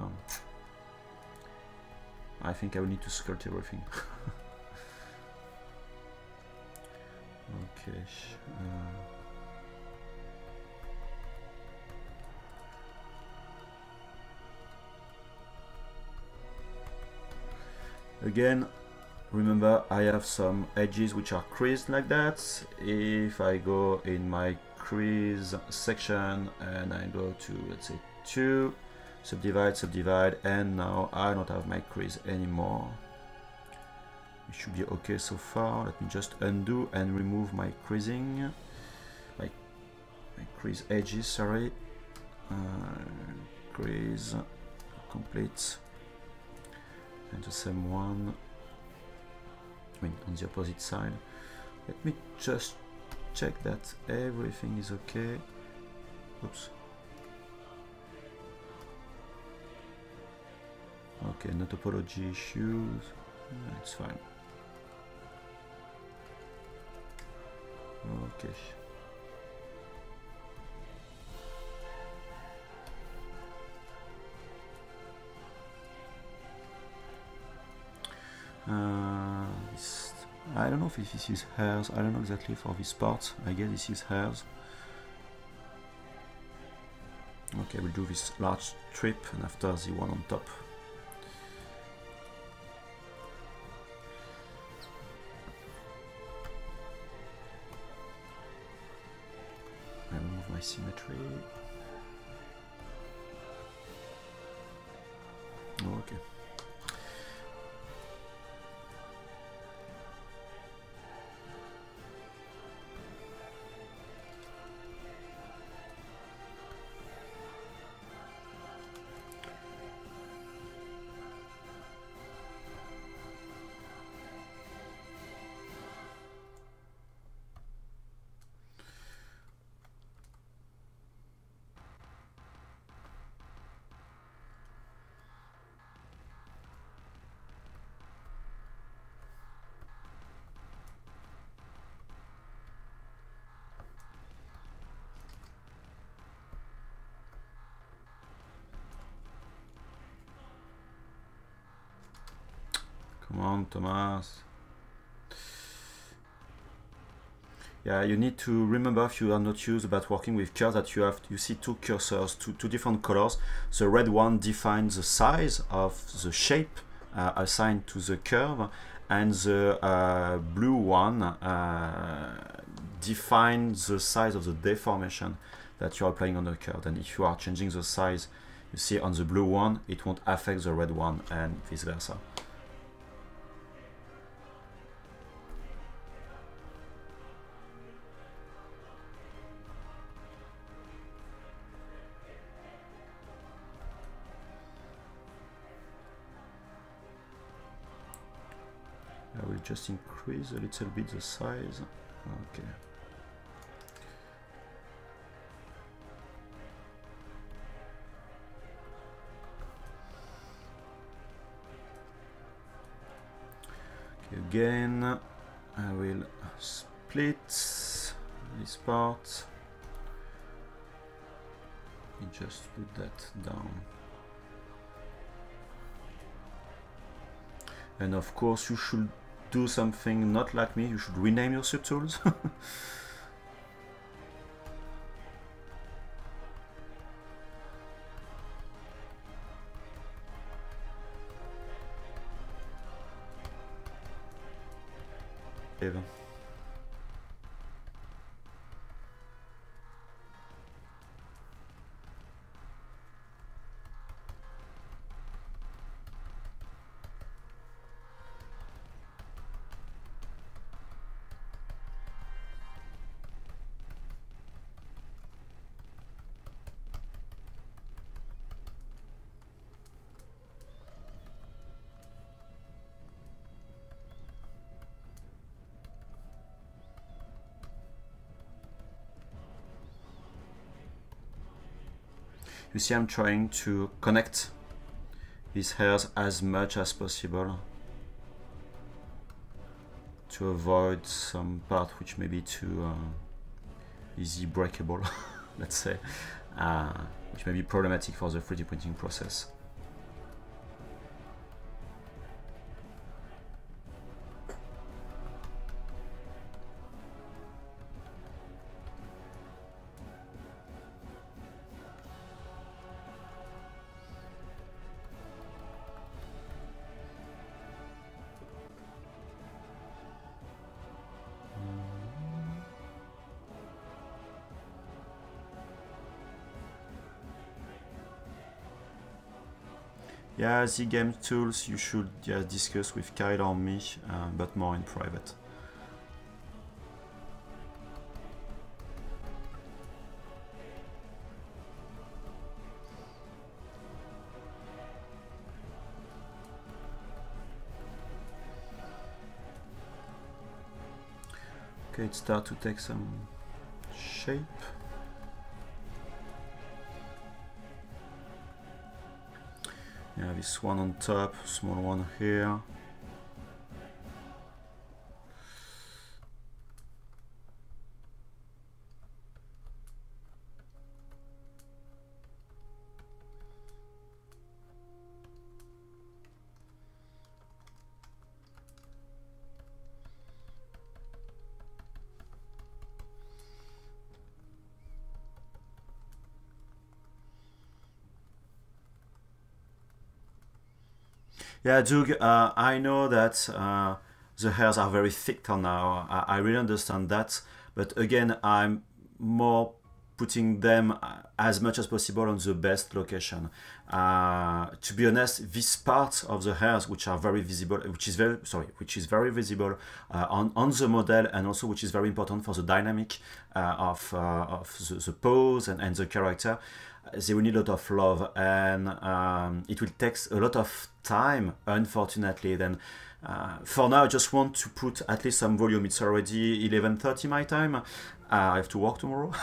I think I will need to sculpt everything. Okay. Again, remember I have some edges which are creased like that. If I go in my crease section and I go to, let's say, 2, subdivide, subdivide, and now I don't have my crease anymore. It should be okay so far. Let me just undo and remove my creasing, my crease edges, sorry. Crease complete, and the same one, I mean on the opposite side. Let me just check that everything is okay. Oops. Okay, no topology issues. It's fine. Okay. I don't know if this is hairs. I don't know exactly for this part. I guess this is hairs. Okay, we'll do this large strip and after the one on top. I remove my symmetry. Okay. Come on, Thomas. Yeah, you need to remember, if you are not used about working with curves, that you see two cursors, two different colors. The red one defines the size of the shape assigned to the curve, and the blue one defines the size of the deformation that you are applying on the curve. And if you are changing the size, you see on the blue one, it won't affect the red one, and vice versa. I will just increase a little bit the size. Okay. Okay, again, I will split this part. Let me just put that down. And of course, you should do something not like me. You should rename your subtools. Even. You see, I'm trying to connect these hairs as much as possible to avoid some part which may be too easy breakable, let's say, which may be problematic for the 3D printing process. Yeah, the game tools you should discuss with Kyle or me, but more in private. Okay, it starts to take some shape. Yeah, this one on top, small one here. Yeah, Doug, I know that the hairs are very thick now. I really understand that. But again, I'm more putting them as much as possible on the best location. To be honest, this part of the hairs, which are very visible, which is very visible on the model, and also which is very important for the dynamic of the pose and the character, they will need a lot of love, and it will take a lot of time, unfortunately. Then for now I just want to put at least some volume. It's already 11:30 my time. I have to work tomorrow.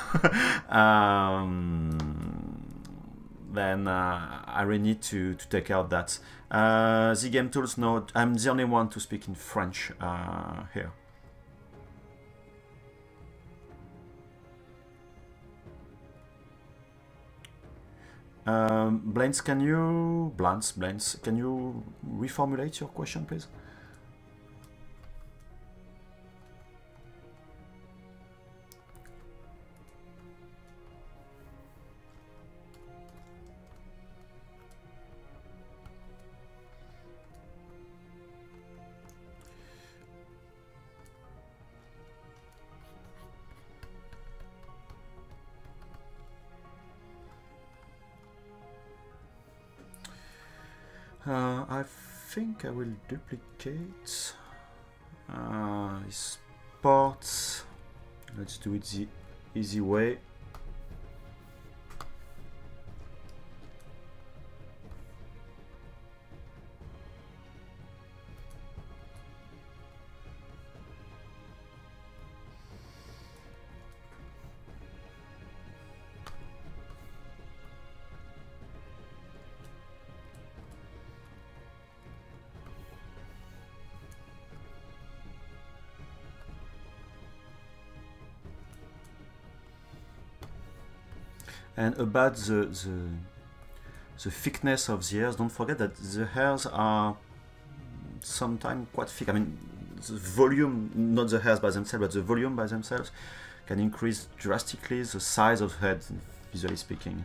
Then I really need to take out that. The game tools, no, I'm the only one to speak in French here. Blends, can you reformulate your question, please? I think I will duplicate this part. Let's do it the easy way. And about the thickness of the hairs, don't forget that the hairs are sometimes quite thick. I mean, the volume, not the hairs by themselves, but the volume by themselves can increase drastically the size of head, visually speaking.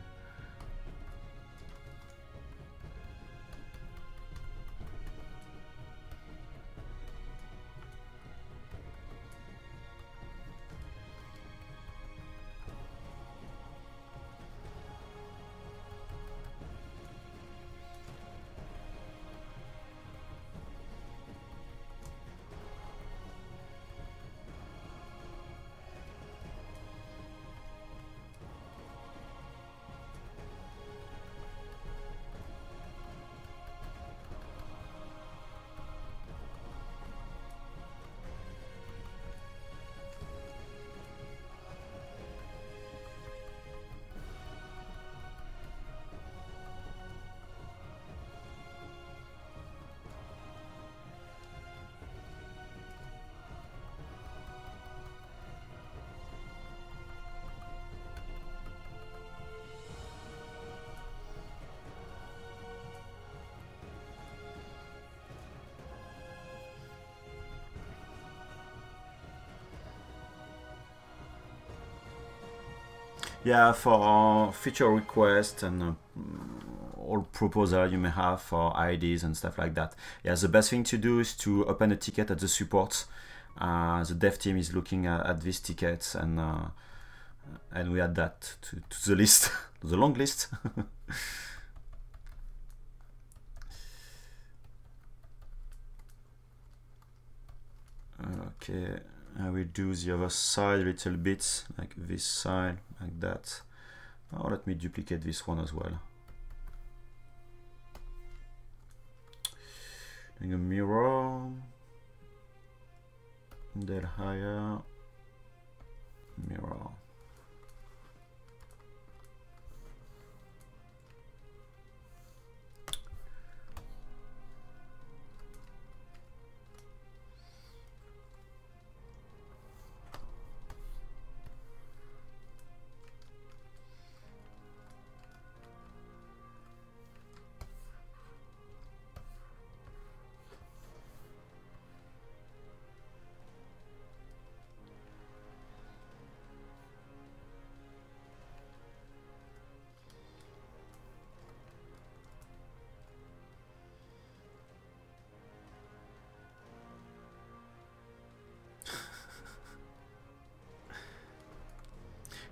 Yeah, for feature requests and all proposal you may have for IDs and stuff like that. Yeah, the best thing to do is to open a ticket at the support. The dev team is looking at these tickets, and we add that to the list, the long list. Okay, I will do the other side a little bit, like this side, like that. Oh, let me duplicate this one as well. Doing a mirror, then higher, mirror.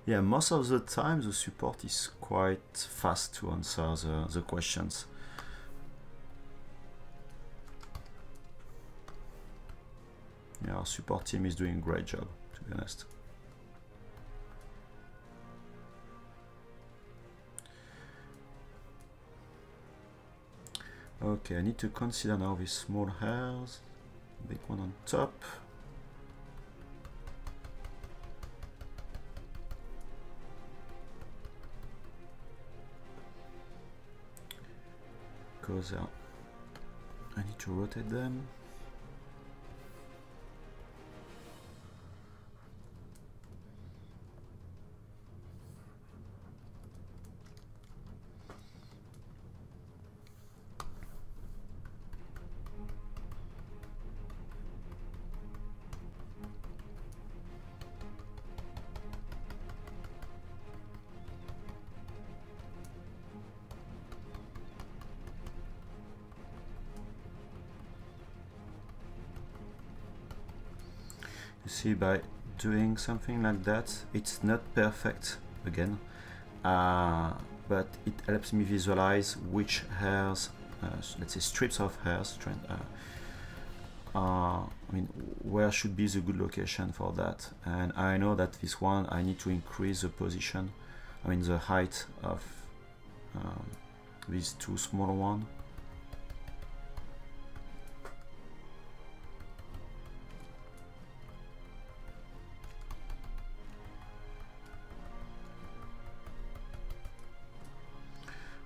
Yeah, most of the time the support is quite fast to answer the questions. Yeah, our support team is doing a great job, to be honest. Okay, I need to consider now these small hairs. Big one on top. Because I need to rotate them. You see, by doing something like that, it's not perfect again, but it helps me visualize which hairs, let's say strips of hairs, I mean, where should be the good location for that. And I know that this one, I need to increase the position, I mean the height of these two small ones.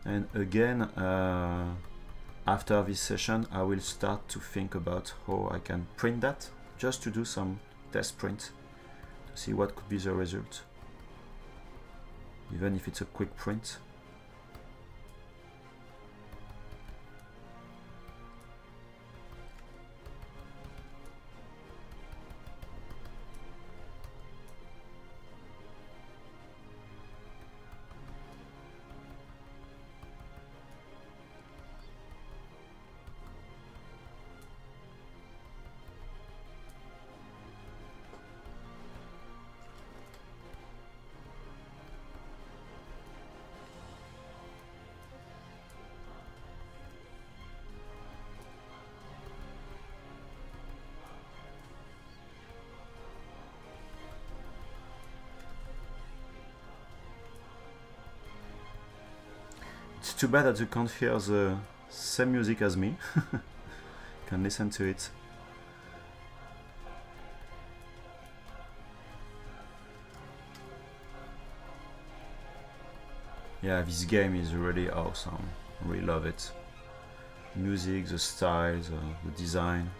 And again, after this session, I will start to think about how I can print that, just to do some test print, to see what could be the result, even if it's a quick print. It's too bad that you can't hear the same music as me. You can listen to it. Yeah, this game is really awesome. I really love it. Music, the style, the design.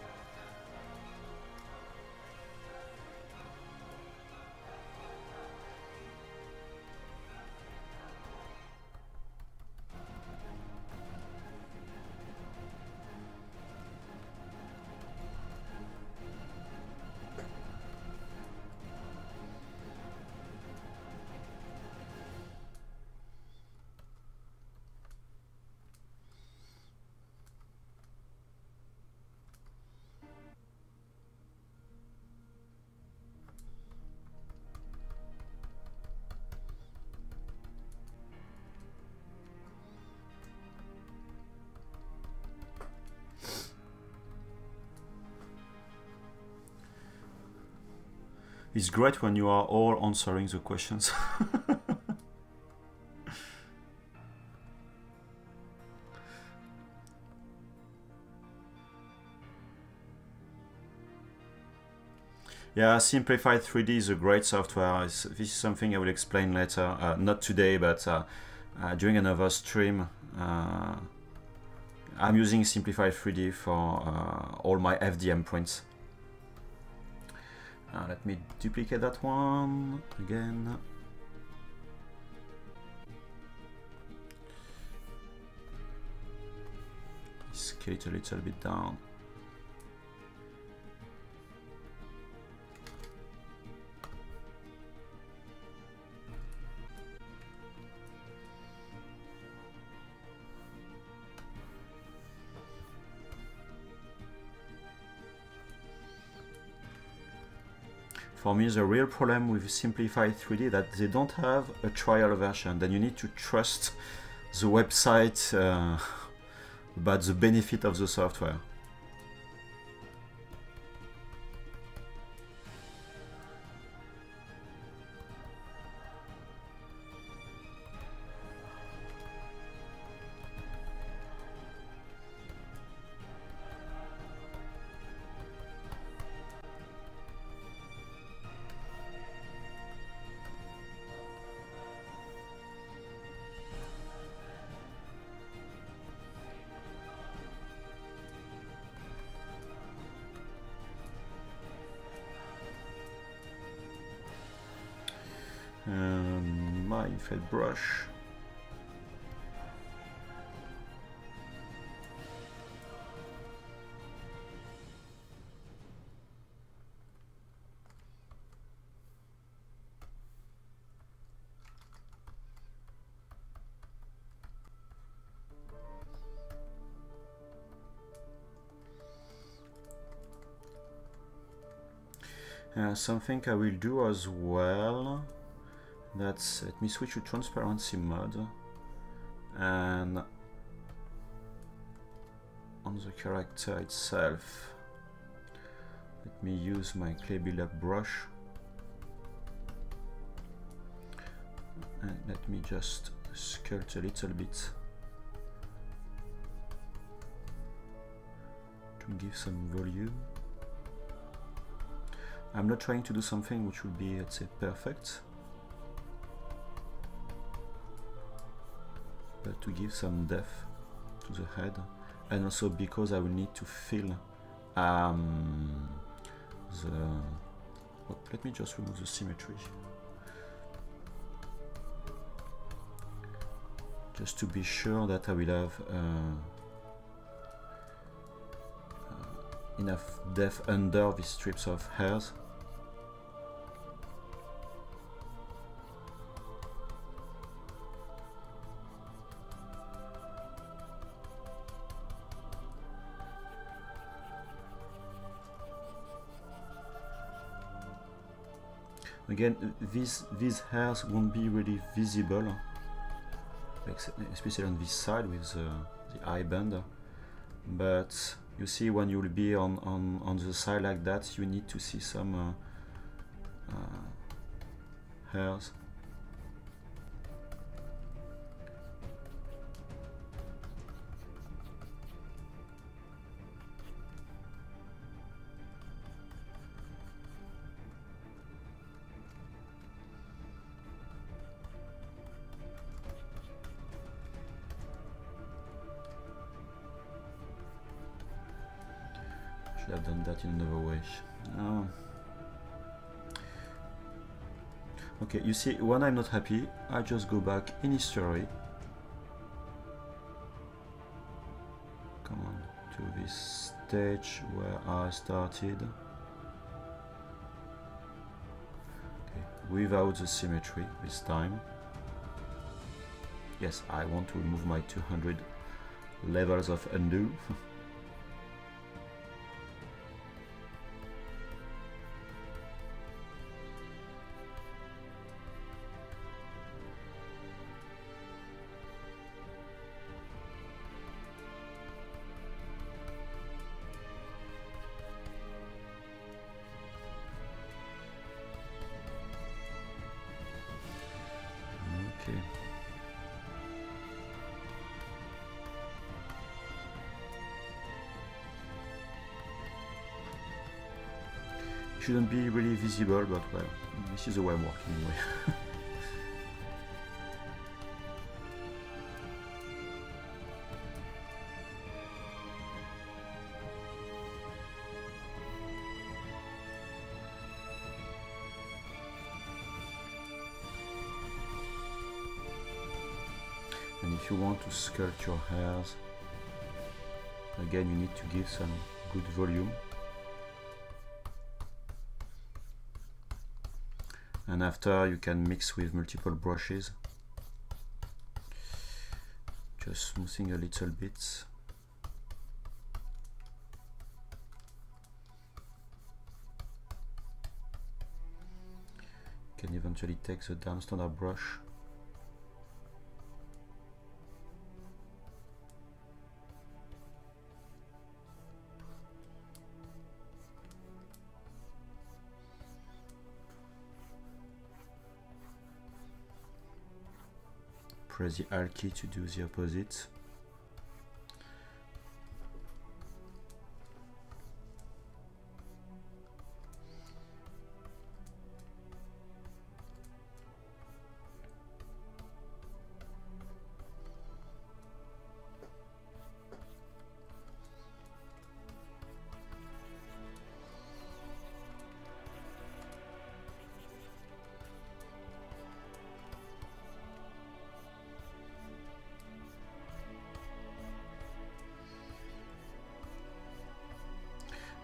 It's great when you are all answering the questions. Yeah, Simplified 3D is a great software. This is something I will explain later. Not today, but during another stream. I'm using Simplified 3D for all my FDM prints. Let me duplicate that one again. Scale it a little bit down. For me, the real problem with Simplified 3D that they don't have a trial version. Then you need to trust the website about the benefit of the software. My infrared brush. Something I will do as well. Let me switch to transparency mode, and on the character itself, let me use my clay buildup brush, and let me just sculpt a little bit to give some volume. I'm not trying to do something which will be, let's say, perfect, but to give some depth to the head, and also because I will need to fill let me just remove the symmetry, just to be sure that I will have enough depth under these strips of hairs. Again, these hairs won't be really visible, especially on this side with the eyeband. But you see, when you will be on the side like that, you need to see some hairs. I've done that in another way. Oh. Okay, you see, when I'm not happy, I just go back in history. Come on, to this stage where I started. Okay, without the symmetry this time. Yes, I want to remove my 200 levels of undo. shouldn't be really visible, but well, this is the way I'm working anyway. And if you want to sculpt your hairs, again you need to give some good volume. And after you can mix with multiple brushes, just smoothing a little bit. You can eventually take the down standard brush . Press the Alt key to do the opposite.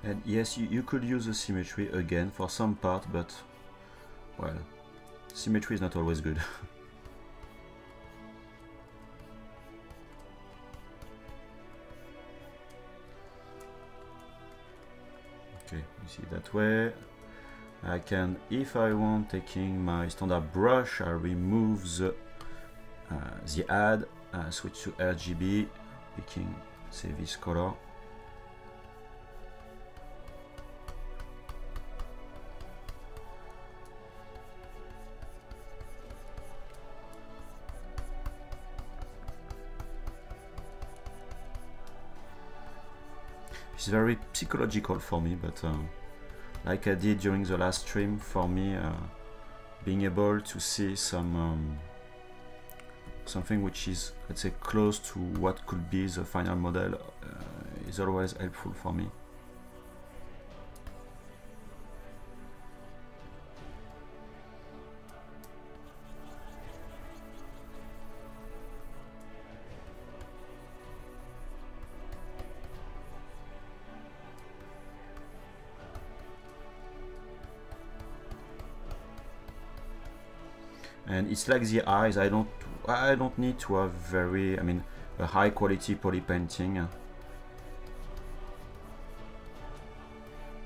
And yes, you could use the symmetry again for some part, but well, symmetry is not always good. Okay, you see that way. I can, if I want, taking my standard brush, I remove the add, switch to RGB, picking, say, this color. It's very psychological for me, but like I did during the last stream, for me, being able to see some something which is, let's say, close to what could be the final model is always helpful for me. And it's like the eyes. I don't need to have a high quality poly painting.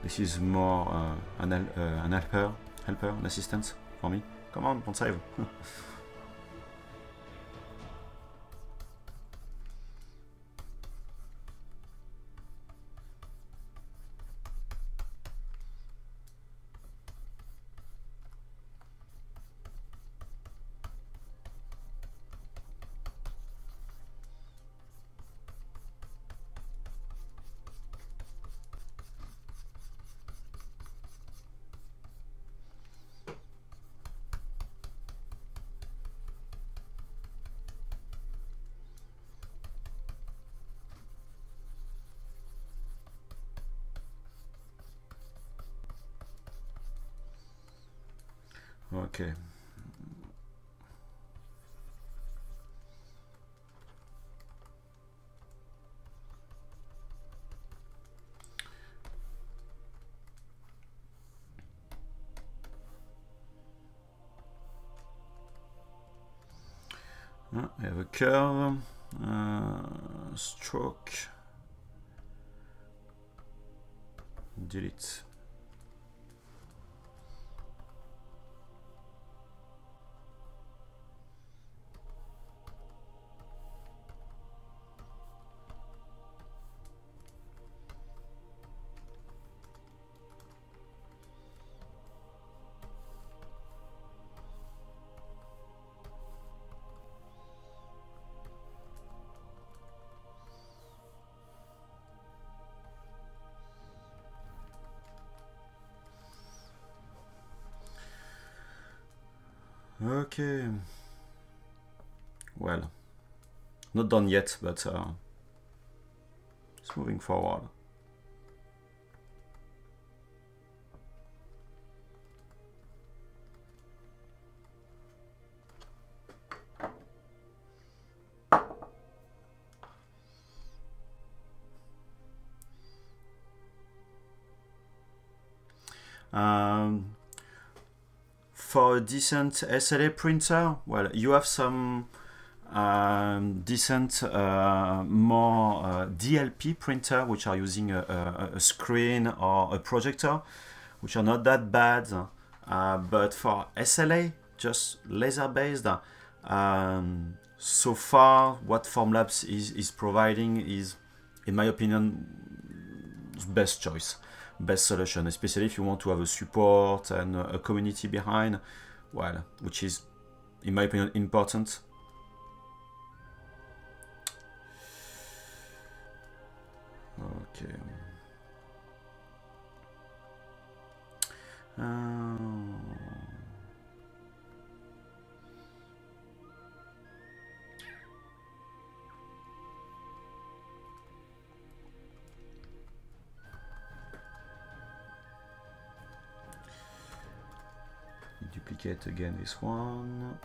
This is more an helper, an assistant for me. Come on, don't save. Okay. I have a curve, stroke, delete. Okay. Well, not done yet, but it's moving forward. For a decent SLA printer, well, you have some decent, more DLP printer, which are using a screen or a projector, which are not that bad. But for SLA, just laser-based, so far, what Formlabs is providing is, in my opinion, best choice. Best solution, especially if you want to have a support and a community behind, well, which is, in my opinion, important. Okay. Duplicate again this one.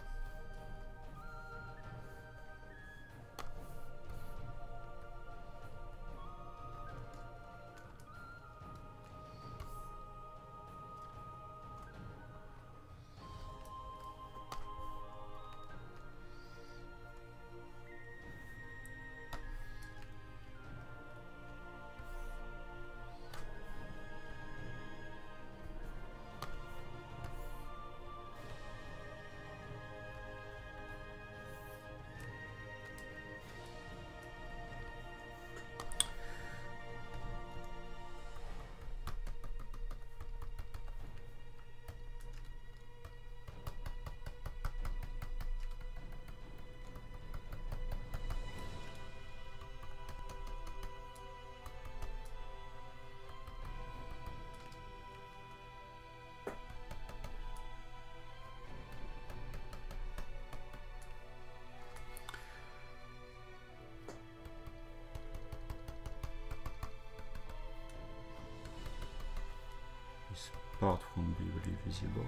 This part won't be really visible.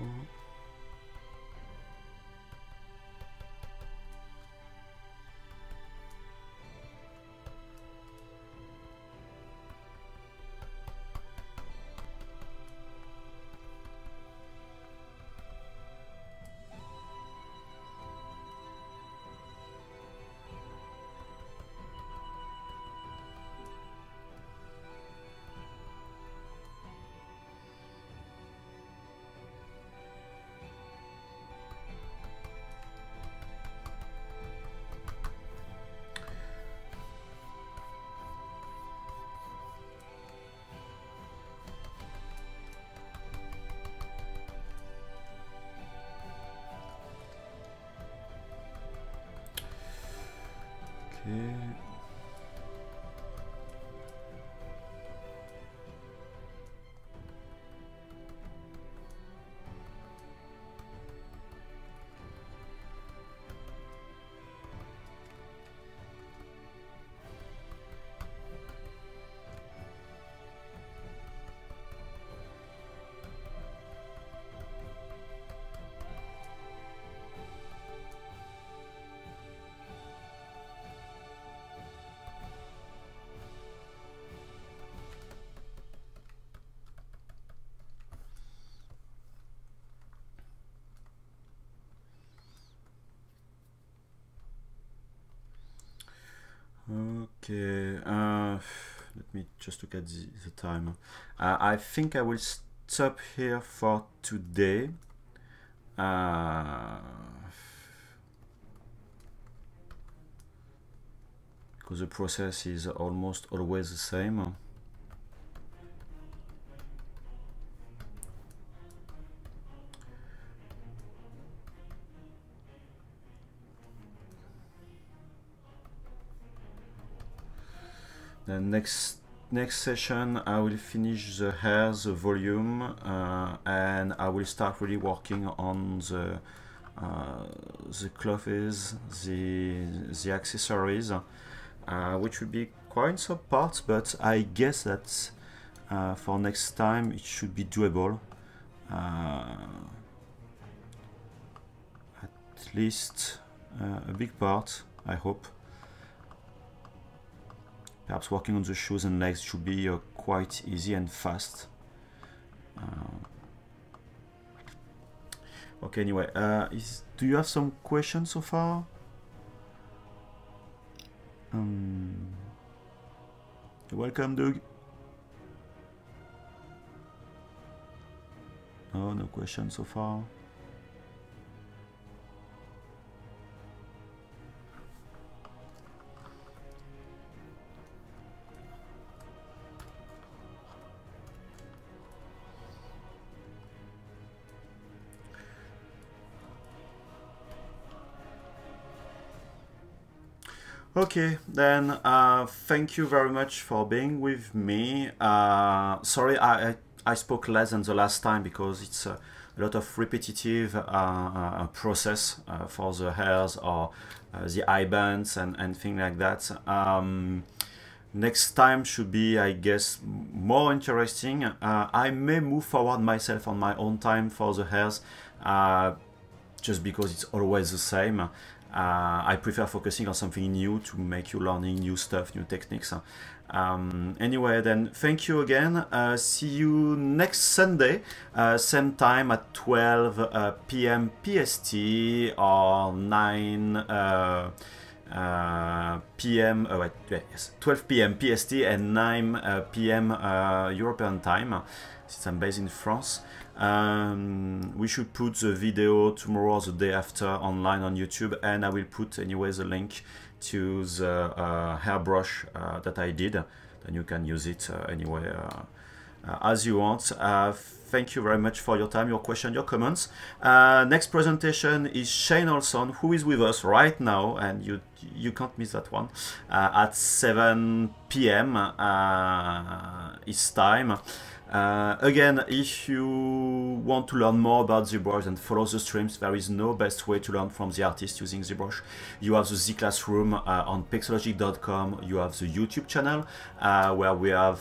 Okay, let me just look at the time. I think I will stop here for today. Because the process is almost always the same. The next session I will finish the hair, the volume, and I will start really working on the the clothes, the accessories, which will be quite some parts, but I guess that for next time it should be doable. At least a big part, I hope. Perhaps working on the shoes and legs should be quite easy and fast. Okay, anyway, do you have some questions so far? Welcome, Doug. No, no questions so far. Okay, then thank you very much for being with me. Sorry, I spoke less than the last time because it's a lot of repetitive process for the hairs or the eye bands and things like that. Next time should be, I guess, more interesting. I may move forward myself on my own time for the hairs, just because it's always the same. I prefer focusing on something new to make you learning new stuff, new techniques. Anyway, then thank you again. See you next Sunday, same time at 12 p.m. PST or 9 p.m. Yes, 12 p.m. PST and 9 p.m. European time, since I'm based in France. We should put the video tomorrow or the day after online on YouTube, and I will put anyway the link to the hairbrush that I did, and you can use it anyway as you want. Thank you very much for your time, your question, your comments. Next presentation is Shane Olson, who is with us right now, and you can't miss that one, at 7 p.m. His time. Again, if you want to learn more about ZBrush and follow the streams, there is no best way to learn from the artist using ZBrush. You have the Z Classroom on pixologic.com. You have the YouTube channel where we have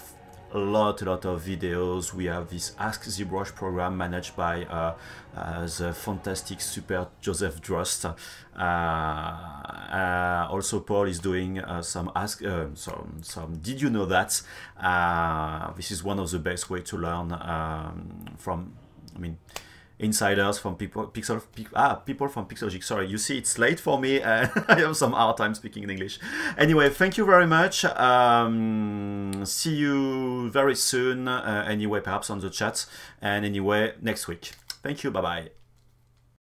a lot of videos. We have this Ask ZBrush program managed by the fantastic, super Joseph Drost. Also, Paul is doing some Did you know that? This is one of the best way to learn from, insiders from people from Pixologic. Sorry, you see, it's late for me and I have some hard time speaking in English. Anyway, thank you very much. See you very soon. Anyway, perhaps on the chat, and anyway next week. Thank you. Bye bye.